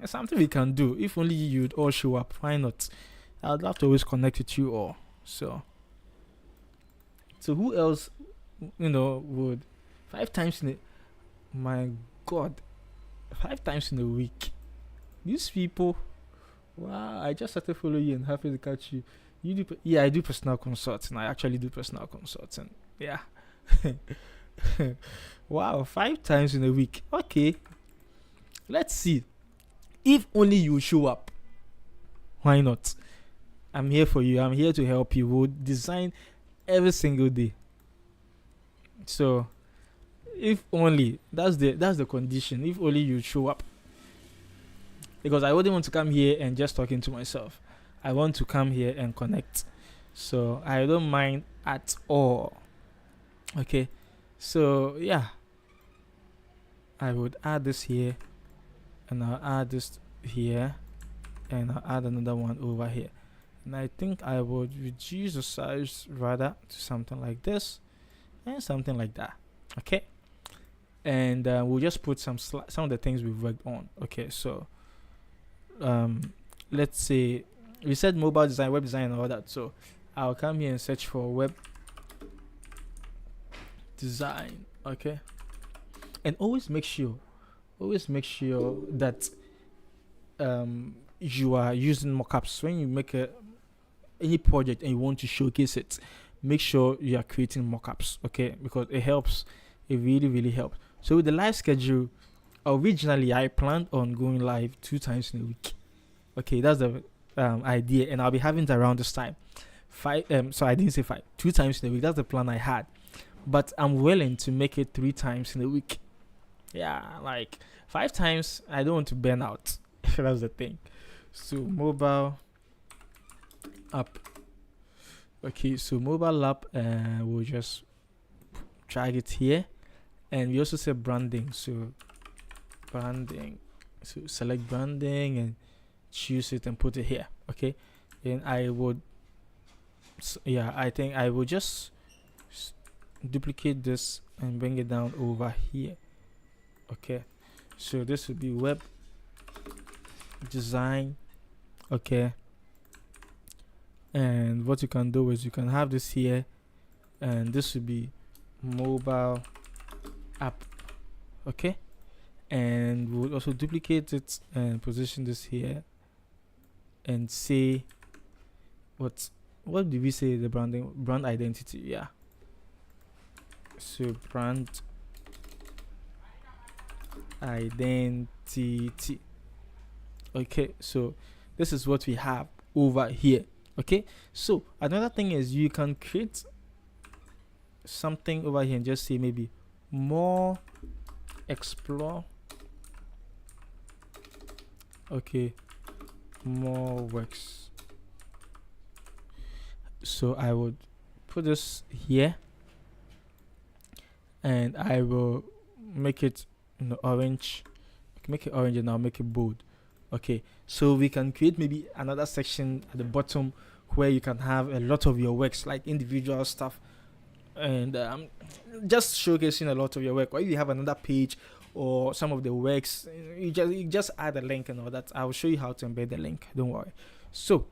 It's something we can do. If only you'd all show up. Why not? I'd love to always connect with you all. So who else, would 5 times in a, my God, 5 times in a week? These people, wow! I just started following you and happy to catch you. Yeah, I do personal consulting. I actually do personal consulting. Yeah. Wow, 5 times in a week. Okay, let's see. If only you show up. Why not? I'm here for you. I'm here to help you. We'll design every single day. So, if only that's the condition. If only you show up, because I wouldn't want to come here and just talking to myself. I want to come here and connect. So I don't mind at all. Okay. So yeah, I would add this here, and I'll add this here, and I'll add another one over here. And I think I would reduce the size rather to something like this and something like that. Okay. And we'll just put some of the things we've worked on. Okay. So let's say we said mobile design, web design, and all that. So I'll come here and search for web design. Okay. And always make sure that you are using mockups when you make any project and you want to showcase it. Make sure you are creating mockups, okay? Because it helps. It really, really helps. So with the live schedule, originally I planned on going live 2 times in a week. Okay, that's the idea, and I'll be having it around this time. So I didn't say 5. 2 times in a week. That's the plan I had. But I'm willing to make it 3 times in a week. Yeah, like 5 times. I don't want to burn out. That's the thing. So mobile app. Okay, so mobile app. We'll just drag it here, and we also say branding. So branding. So select branding and choose it and put it here. Okay, and I think I will just duplicate this and bring it down over here. Okay, so this would be web design. Okay, and what you can do is you can have this here, and this would be mobile app. Okay, and we'll also duplicate it and position this here and say what did we say? The brand identity. Yeah, so brand identity. Okay, so this is what we have over here. Okay, so another thing is you can create something over here and just say maybe more explore. Okay, more works. So I would put this here, and I will make it orange. Make it orange, and I'll make it bold. Okay, so we can create maybe another section at the bottom where you can have a lot of your works, like individual stuff, and just showcasing a lot of your work. Or if you have another page or some of the works, you just add a link and all that. I will show you how to embed the link. Don't worry. So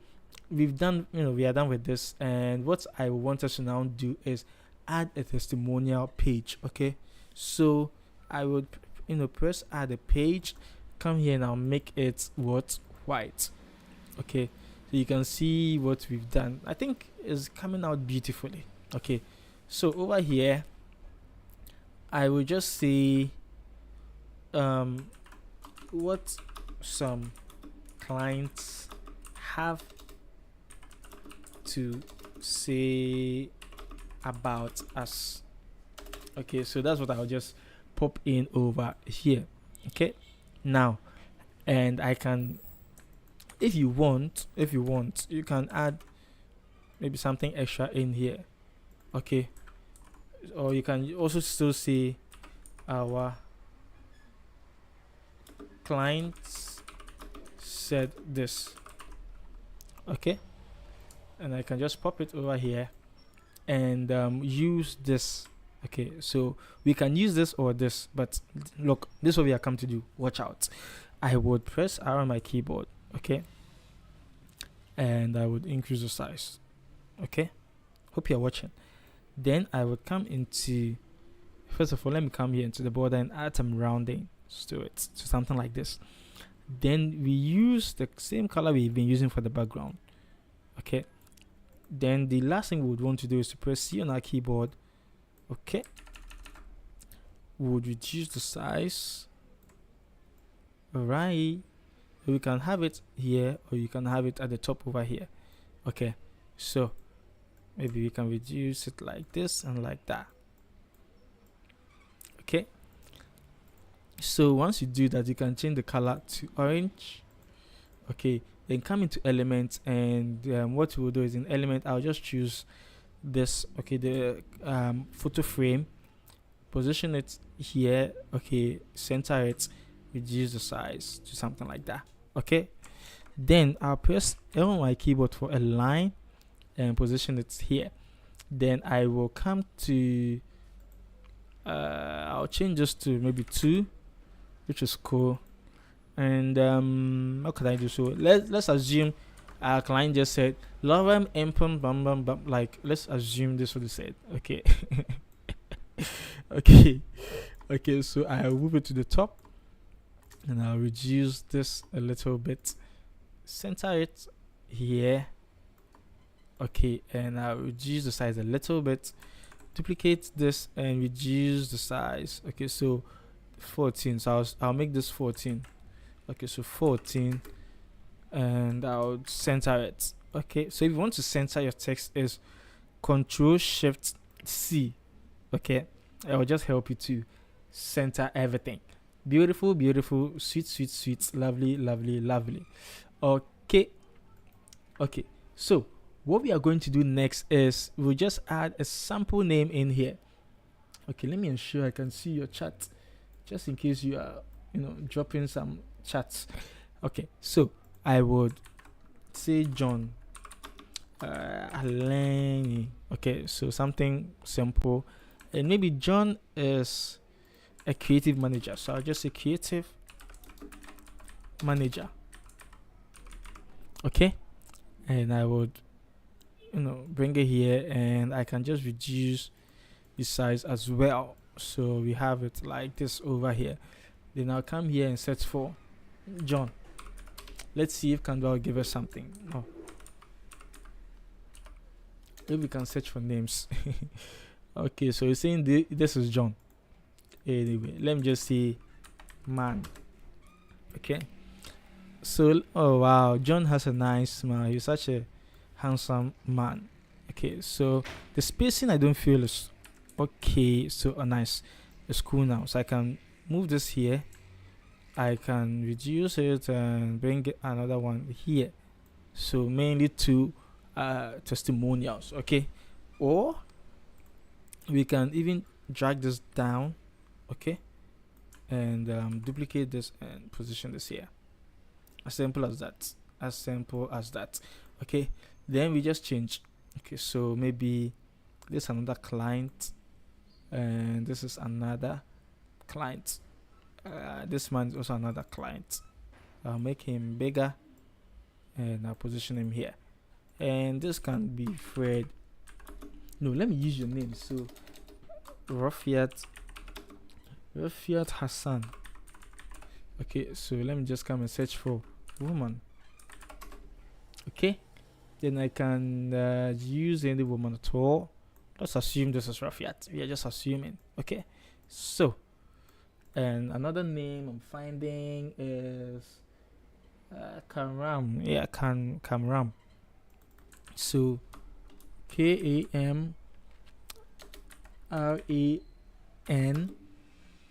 we are done with this, and what I want us to now do is add a testimonial page. Okay, so I would press add a page, come here, and I'll make it white. Okay, so you can see what we've done. I think it's coming out beautifully. Okay, so over here I will just say what some clients have to say about us. Okay, so that's what I'll just pop in over here. Okay, now, and I can, if you want, you can add maybe something extra in here. Okay, or you can also still say our clients said this. Okay, and I can just pop it over here and use this. Okay, so we can use this or this, but look, this is what we are come to do. Watch out. I would press R on my keyboard. Okay, and I would increase the size. Okay, hope you're watching. Then I would come into, first of all, let me come here into the border and add some rounding to it, to something like this. Then we use the same color we've been using for the background. Okay, then the last thing we would want to do is to press C on our keyboard. Okay, we would reduce the size. Alright, we can have it here, or you can have it at the top over here. Okay, so maybe we can reduce it like this and like that. Okay, so once you do that, you can change the color to orange. Okay, then come into elements, and what we'll do is in element, I'll just choose this. Okay, the photo frame, position it here. Okay, center it, reduce the size to something like that. Okay, then I'll press L on my keyboard for a line and position it here. Then I will come to I'll change this to maybe 2, which is cool. And what can I do? So let's assume our client just said Lorem impum bam bam bam. Like, let's assume this is what they said. Okay. Okay, so I'll move it to the top, and I'll reduce this a little bit, center it here. Okay, and I'll reduce the size a little bit, duplicate this and reduce the size. Okay, so 14, so I'll make this 14. Okay, so 14, and I'll center it. Okay, so if you want to center your text, is Control Shift C. Okay, it will just help you to center everything. Beautiful, beautiful, sweet, sweet, sweet, lovely, lovely, lovely. Okay, so what we are going to do next is we'll just add a sample name in here. Okay, let me ensure I can see your chat, just in case you are dropping some chats. Okay, so I would say John Aleni. Okay, so something simple, and maybe John is a creative manager, so I'll just say creative manager. Okay, and I would bring it here, and I can just reduce the size as well, so we have it like this over here. Then I'll come here and search for John. Let's see if Canva will give us something. Oh, maybe we can search for names. Okay, so you're saying this is John. Anyway, let me just say man. Okay, so oh wow, John has a nice smile. He's such a handsome man. Okay, so the spacing I don't feel is okay, so nice. It's cool now, so I can move this here. I can reduce it and bring another one here. So mainly 2 testimonials. Okay, or we can even drag this down. Okay, and duplicate this and position this here. As simple as that. As simple as that. Okay, then we just change. Okay, so maybe this is another client, and this is another client. This man is also another client. I'll make him bigger, and I'll position him here. And this can be Fred. No, let me use your name. So Rafiat Hassan. Okay, so let me just come and search for woman. Okay, then I can use any woman at all. Let's assume this is Rafiat. We are just assuming. Okay, so and another name I'm finding is Kamram. Yeah, Kamram. So Kamran.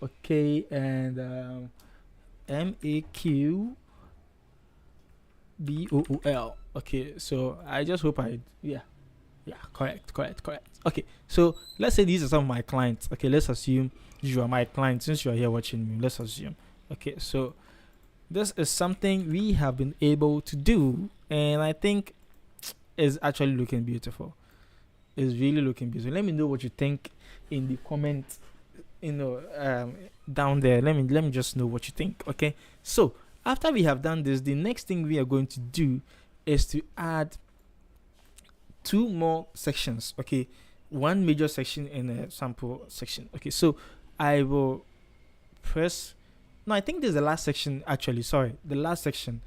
Okay, and Maqbool. Okay, so I just hope Yeah, correct. Okay, so let's say these are some of my clients. Okay, let's assume you are my client since you are here watching me. Let's assume. Okay, so this is something we have been able to do, and I think is actually looking beautiful. It's really looking beautiful. Let me know what you think in the comments, down there. Let me just know what you think. Okay, so after we have done this, the next thing we are going to do is to add two more sections. Okay, one major section and a sample section. Okay, so I will press. No, I think this is the last section. Actually, sorry, the last section.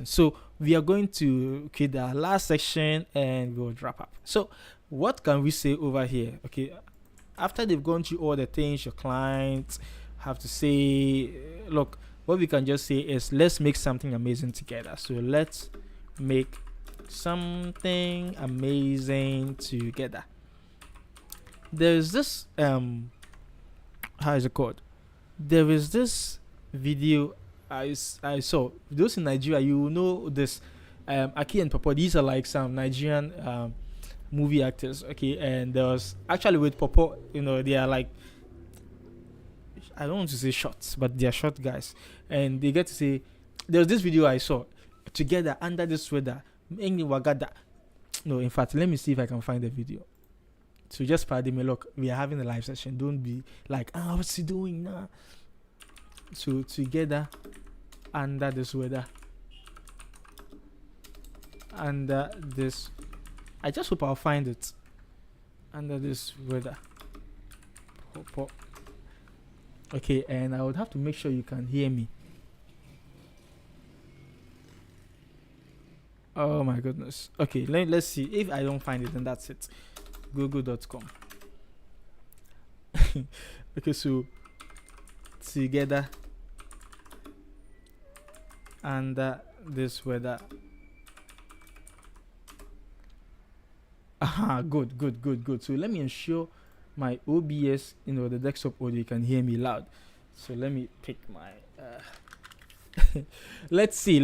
So we are going to create the last section and we'll wrap up. So what can we say over here? Okay, after they've gone through all the things your clients have to say, look, what we can just say is let's make something amazing together. So let's make something amazing together. There's this how is it called? There is this video I saw. Those in Nigeria, you know this. Aki and Popo, these are like some Nigerian movie actors. Okay, and there was actually with Popo, they are like, I don't want to say shots, but they are short guys, and they get to say, there was this video I saw together under this weather. No, in fact, let me see if I can find the video. So just pardon me. Look, we are having a live session. Don't be like, what's he doing now? So together under this weather, under this, I just hope I'll find it. Under this weather. Okay, and I would have to make sure you can hear me. Oh my goodness. Okay, let's see. If I don't find it, then that's it. Google.com. Okay, so together under this weather. Good. So let me ensure my OBS, the desktop audio, you can hear me loud. So let me pick my let's see.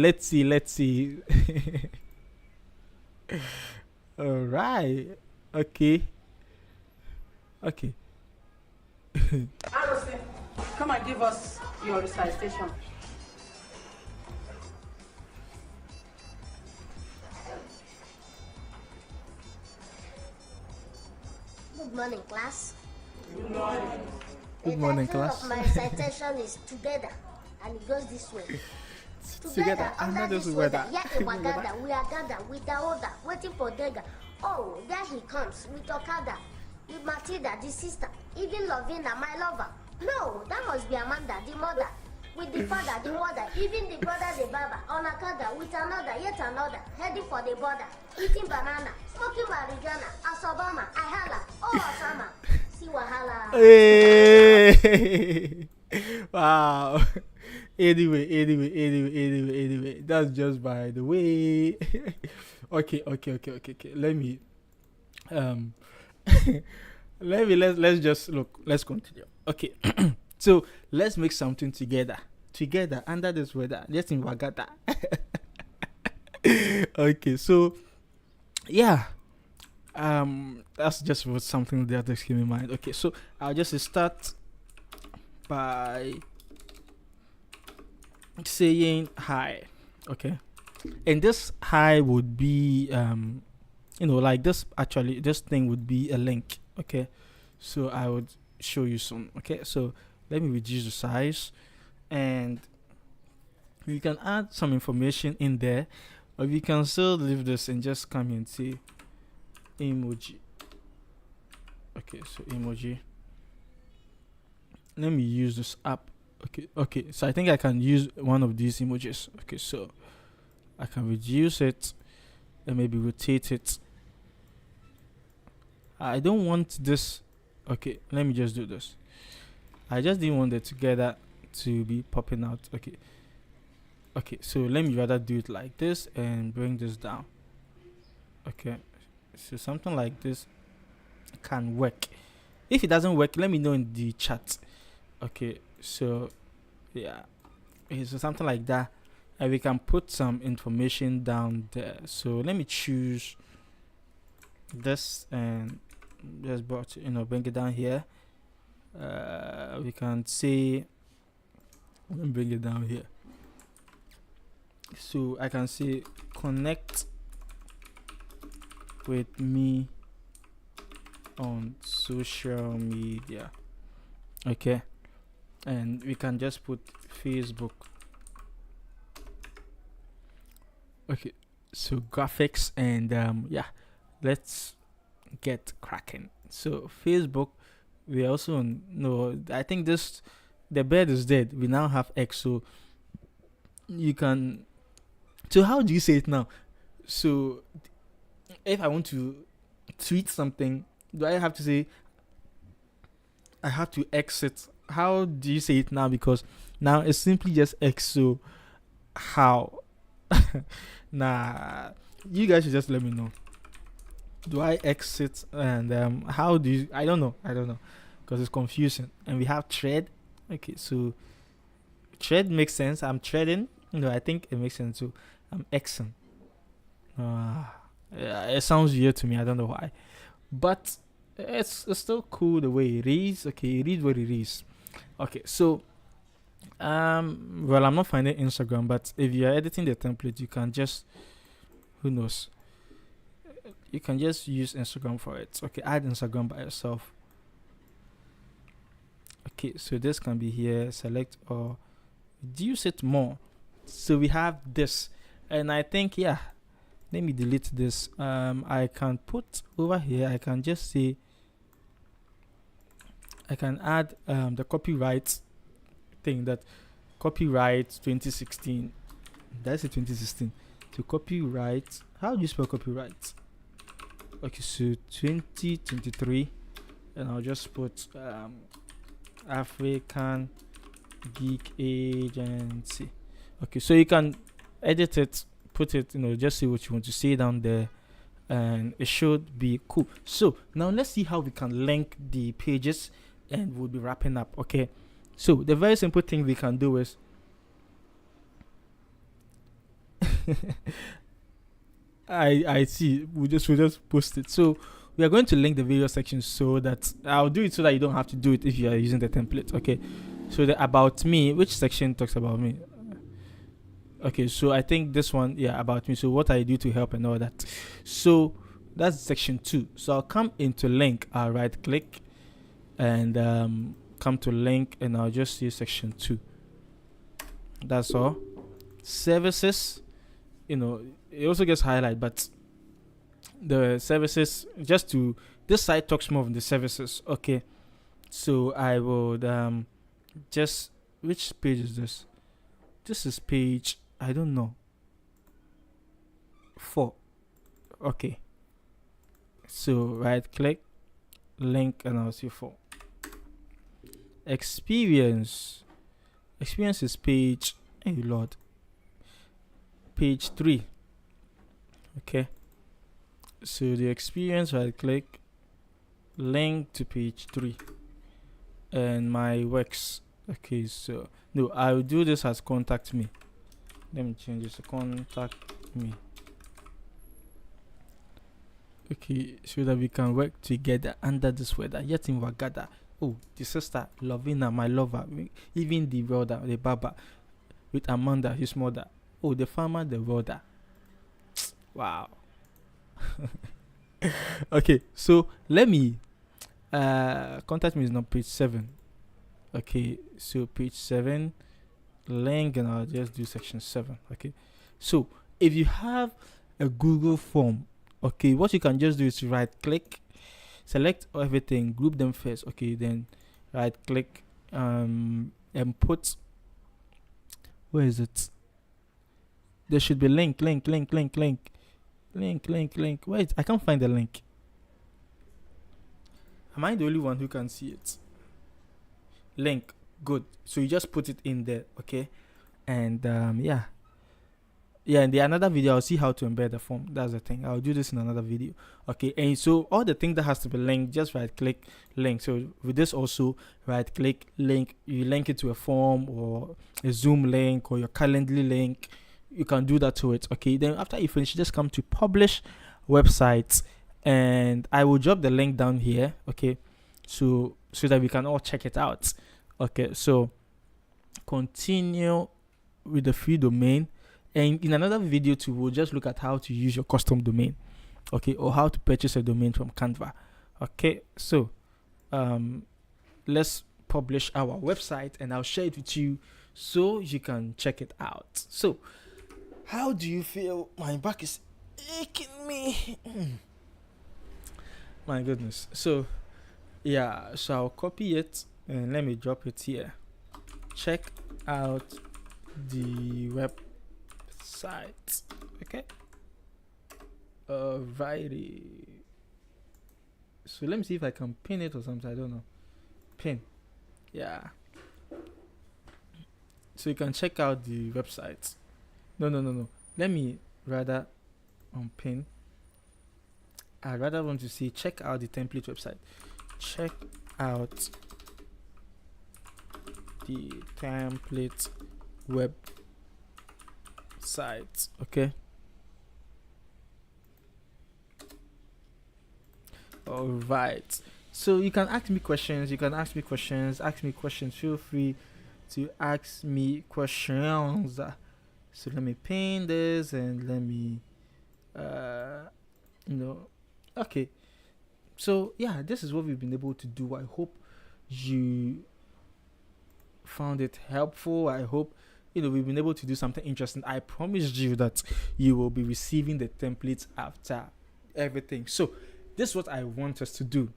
All right. Okay. Arose, come and give us your recitation. Good morning, class. Good morning. Good morning, The title class. of my recitation is Together, and it goes this way. Together under this weather. Yeah, we are gathered with the order, waiting for Dega. Oh, there he comes with Okada, with Matilda, the sister, even Lovina, my lover. No, that must be Amanda, the mother, with the father, the mother, even the brother, the baba, on Okada, with another, yet another, heading for the border, eating banana, smoking marijuana, Asobama, Ahala, oh Osama, see Wahala. Hey! Wow. Anyway, that's just by the way. Okay. Let me let's just look. Let's continue. Okay. So let's make something together under this weather. Let's in Wagata. Okay, so yeah. That's just what something that came in mind. Okay, so I'll just start by saying hi. Okay, and this hi would be like this. Actually, this thing would be a link. Okay, so I would show you soon. Okay, so let me reduce the size, and we can add some information in there, or we can still leave this and just come and say emoji. Okay, so emoji. Let me use this app. Okay, so I think I can use one of these emojis. Okay, so I can reduce it and maybe rotate it. I don't want this. Okay, let me just do this. I just didn't want the together to be popping out. Okay, so let me rather do it like this and bring this down. Okay, so something like this can work. If it doesn't work, let me know in the chat. Okay, so yeah, okay, so something like that, and we can put some information down there. So let me choose this and just bring it down here. We can say, bring it down here. So I can say connect with me on social media. Okay, and we can just put Facebook. Okay, so graphics and yeah, let's get cracking. So Facebook, we also know, I think this, the bird is dead, we now have X. So you can, so how do you say it now? So if I want to tweet something, do I have to say I have to exit? How do you say it now? Because now it's simply just X. So how? Nah, you guys should just let me know. Do I exit? And how do you? I don't know, because it's confusing. And we have thread. Okay, so thread makes sense. I'm threading. No, I think it makes sense too. I'm Xing. Yeah, it sounds weird to me. I don't know why, but it's still cool the way it is. Okay, it is what it is. Okay, so well, I'm not finding Instagram, but if you're editing the template, you can just, who knows, you can just use Instagram for it. Okay, add Instagram by yourself. Okay, so this can be here. Select or reduce it more. So we have this, and I think, yeah, let me delete this. I can put over here, I can just say, I can add the copyright thing, that copyright 2016. That's it, 2016. So copyright, how do you spell copyright? Okay, so 2023, and I'll just put African Geek Agency. Okay, so you can edit it, put it, just say what you want to say down there, and it should be cool. So now let's see how we can link the pages, and we'll be wrapping up. Okay, so the very simple thing we can do is I see, we'll just post it. So we are going to link the various sections, so that I'll do it so that you don't have to do it if you are using the template. Okay, so the about me, which section talks about me? Okay, so I think this one, yeah, about me. So what I do to help and all that. So that's section 2. So I'll come into link, I'll right click and come to link, and I'll just use section 2. That's all. Services, it also gets highlighted, but the services, this side talks more of the services. Okay, so I would just, which page is this? This is page, I don't know, 4. Okay, so right click, link, and I'll see 4. Experience is page, hey Lord, page 3. Okay, so the experience, right click, link to page 3, and my works. Okay, so no, I'll do this as contact me. Let me change this to contact me. Okay, so that we can work together under this weather. Yet in Wagada. Oh, the sister, Lovina, my lover. Even the brother, the Baba, with Amanda, his mother. Oh, the farmer, the brother. Wow. Okay, so let me contact me is not page 7. Okay, so page 7, link, and I'll just do section 7. Okay, so if you have a Google form, okay, what you can just do is right click, select everything, group them first. Okay, then right click and put, where is it? There should be link. Wait, I can't find the link. Am I the only one who can see it? Link, good. So you just put it in there. Okay, and yeah, in the another video I'll see how to embed the form. That's the thing, I'll do this in another video. Okay, and so all the thing that has to be linked, just right click, link. So with this also, right click, link, you link it to a form or a Zoom link or your Calendly link. You can do that to it. Okay, then after you finish, just come to publish websites, and I will drop the link down here. Okay, so that we can all check it out. Okay, so continue with the free domain, and in another video too, we'll just look at how to use your custom domain. Okay, or how to purchase a domain from Canva. Okay, so let's publish our website, and I'll share it with you so you can check it out. So how do you feel? My back is aching me. My goodness. So yeah, so I'll copy it and let me drop it here. Check out the website. Okay, alrighty. So let me see if I can pin it or something. I don't know. Pin. Yeah. So you can check out the website. No. Let me rather unpin. I rather want to see check out the template website. Check out the template website. Okay. All right. So you can ask me questions. Ask me questions. Feel free to ask me questions. So let me pin this and let me, okay. So yeah, this is what we've been able to do. I hope you found it helpful. I hope we've been able to do something interesting. I promise you that you will be receiving the templates after everything. So this is what I want us to do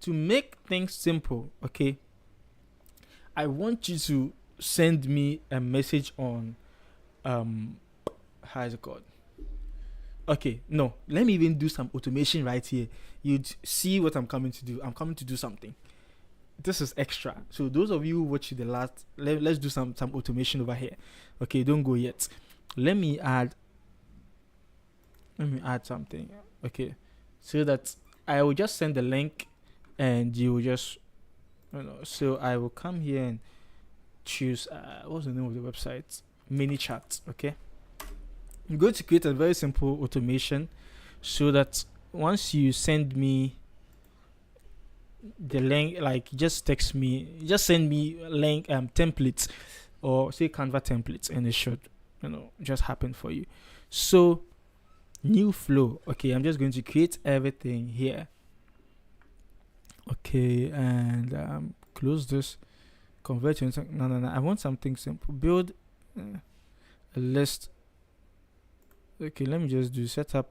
to make things simple. Okay, I want you to send me a message on how is it called? Okay, no, let me even do some automation right here. You'd see what I'm coming to do. I'm coming to do something. This is extra. So those of you who watched the last, let's do some automation over here. Okay, don't go yet. Let me add something. Okay, so that I will just send the link and you will just so I will come here and choose what's the name of the website? Mini chat. Okay, I'm going to create a very simple automation so that once you send me the link, like just send me link templates, or say Canva templates, and it should just happen for you. So new flow. Okay, I'm just going to create everything here. Okay, and close this, convert to no, I want something simple. Build a list. Okay, let me just do setup.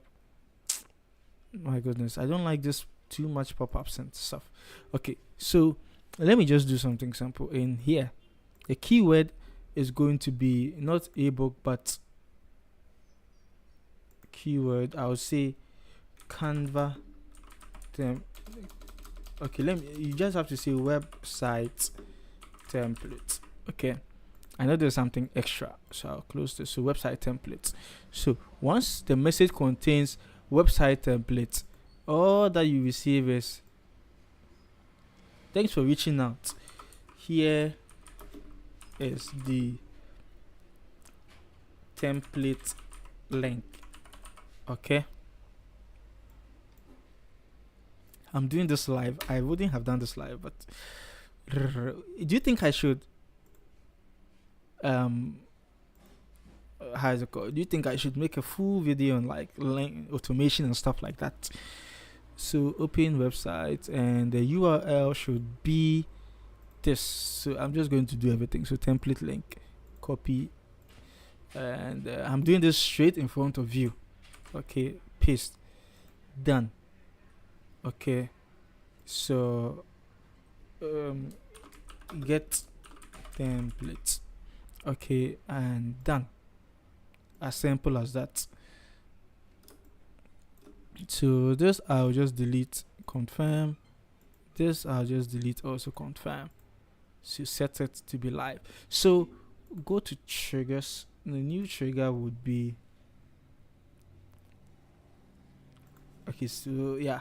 My goodness, I don't like this too much pop-ups and stuff. Okay, so let me just do something simple in here. The keyword is going to be not ebook, but keyword, I'll say Canva okay, you just have to say website template. Okay, I know there's something extra, so I'll close this. So website templates. So once the message contains website templates, all that you receive is thanks for reaching out. Here is the template link. Okay, I'm doing this live. I wouldn't have done this live, but do you think I should how is it called? Do you think I should make a full video on like link automation and stuff like that? So open website, and the URL should be this. So I'm just going to do everything. So template link, copy, and I'm doing this straight in front of you. Okay, paste, done. Okay, so get templates. Okay, and done. As simple as that. So this I'll just delete, confirm. This I'll just delete, also confirm. So set it to be live. So go to triggers. The new trigger would be okay. So yeah.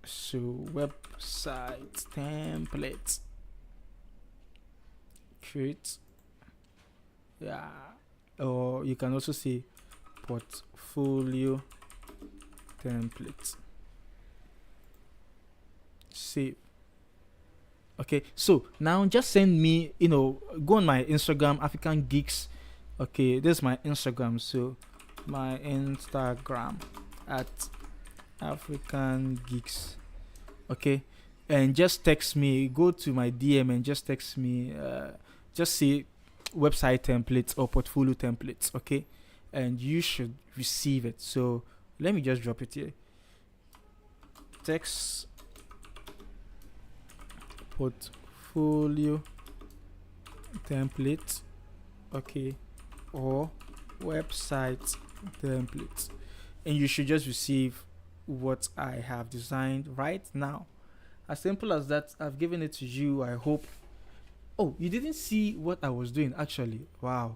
So website templates, create, yeah, or you can also say portfolio template. Save. Okay, so now just send me, go on my Instagram, African Geeks. Okay, this is my Instagram. So my Instagram at African Geeks. Okay, and just text me, go to my DM and just text me, just say website templates or portfolio templates. Okay, and you should receive it. So let me just drop it here. Text portfolio template, okay, or website template, and you should just receive what I have designed right now. As simple as that. I've given it to you. I hope. Oh, you didn't see what I was doing actually. Wow.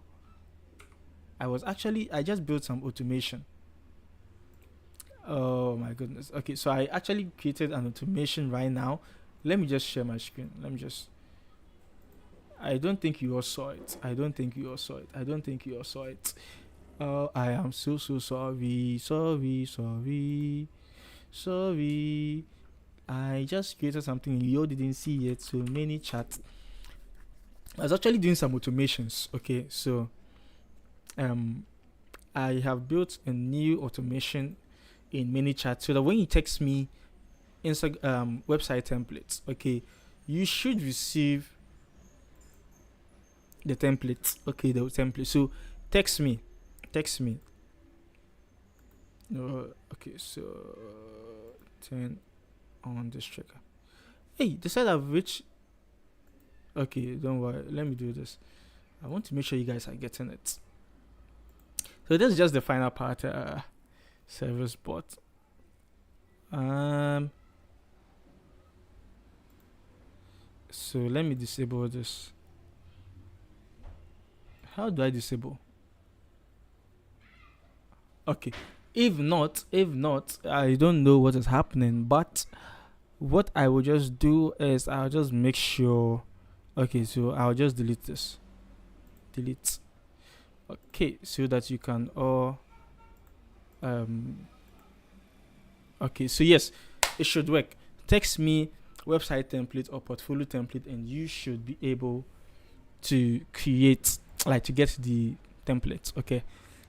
I just built some automation. Oh my goodness. Okay, so I actually created an automation right now. Let me just share my screen. I don't think you all saw it. I don't think you all saw it. Oh, I am so sorry. Sorry. I just created something and you all didn't see it. So many chat. I was actually doing some automations. Okay, so I have built a new automation in ManyChat so that when you text me website templates, okay, you should receive the template. Okay, the template. So text me. Okay, so turn on this trigger. Hey, they said I've reached. Okay, don't worry. Let me do this. I want to make sure you guys are getting it. So this is just the final part. Service bot. So let me disable this. How do I disable? Okay. If not, I don't know what is happening. But what I will just do is I'll just make sure. Okay, so I'll just delete this. Delete. Okay, so that you can all. Okay, so yes, it should work. Text me website template or portfolio template, and you should be able to create, to get the templates. Okay,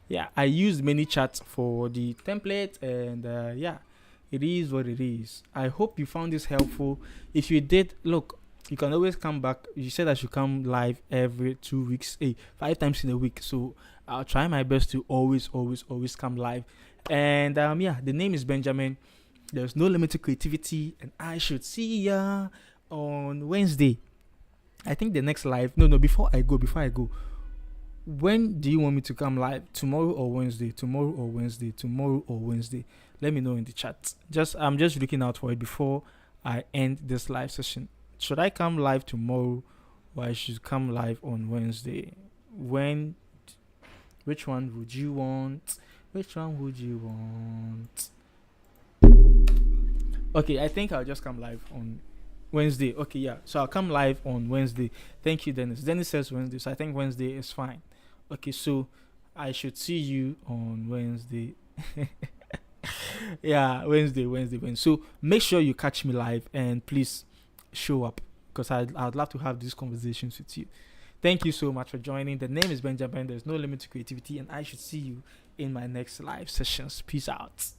yeah, I used ManyChat for the template, and it is what it is. I hope you found this helpful. If you did, look, you can always come back. You said I should come live every 2 weeks, 5 times in a week. So I'll try my best to always come live. And the name is Benjamin. There's no limit to creativity, and I should see ya on Wednesday. I think the next live. No, before I go. When do you want me to come live? Tomorrow or Wednesday? Let me know in the chat. I'm just looking out for it before I end this live session. Should I come live tomorrow, or I should come live on Wednesday? Which one would you want? Okay, I think I'll just come live on Wednesday. Okay, yeah. So I'll come live on Wednesday. Thank you, Dennis. Dennis says Wednesday, so I think Wednesday is fine. Okay, so I should see you on Wednesday. Yeah, Wednesday. So make sure you catch me live, and please show up, because I'd love to have these conversations with you. Thank you so much for joining. The name is Benjamin. There's no limit to creativity, and I should see you in my next live sessions. Peace out.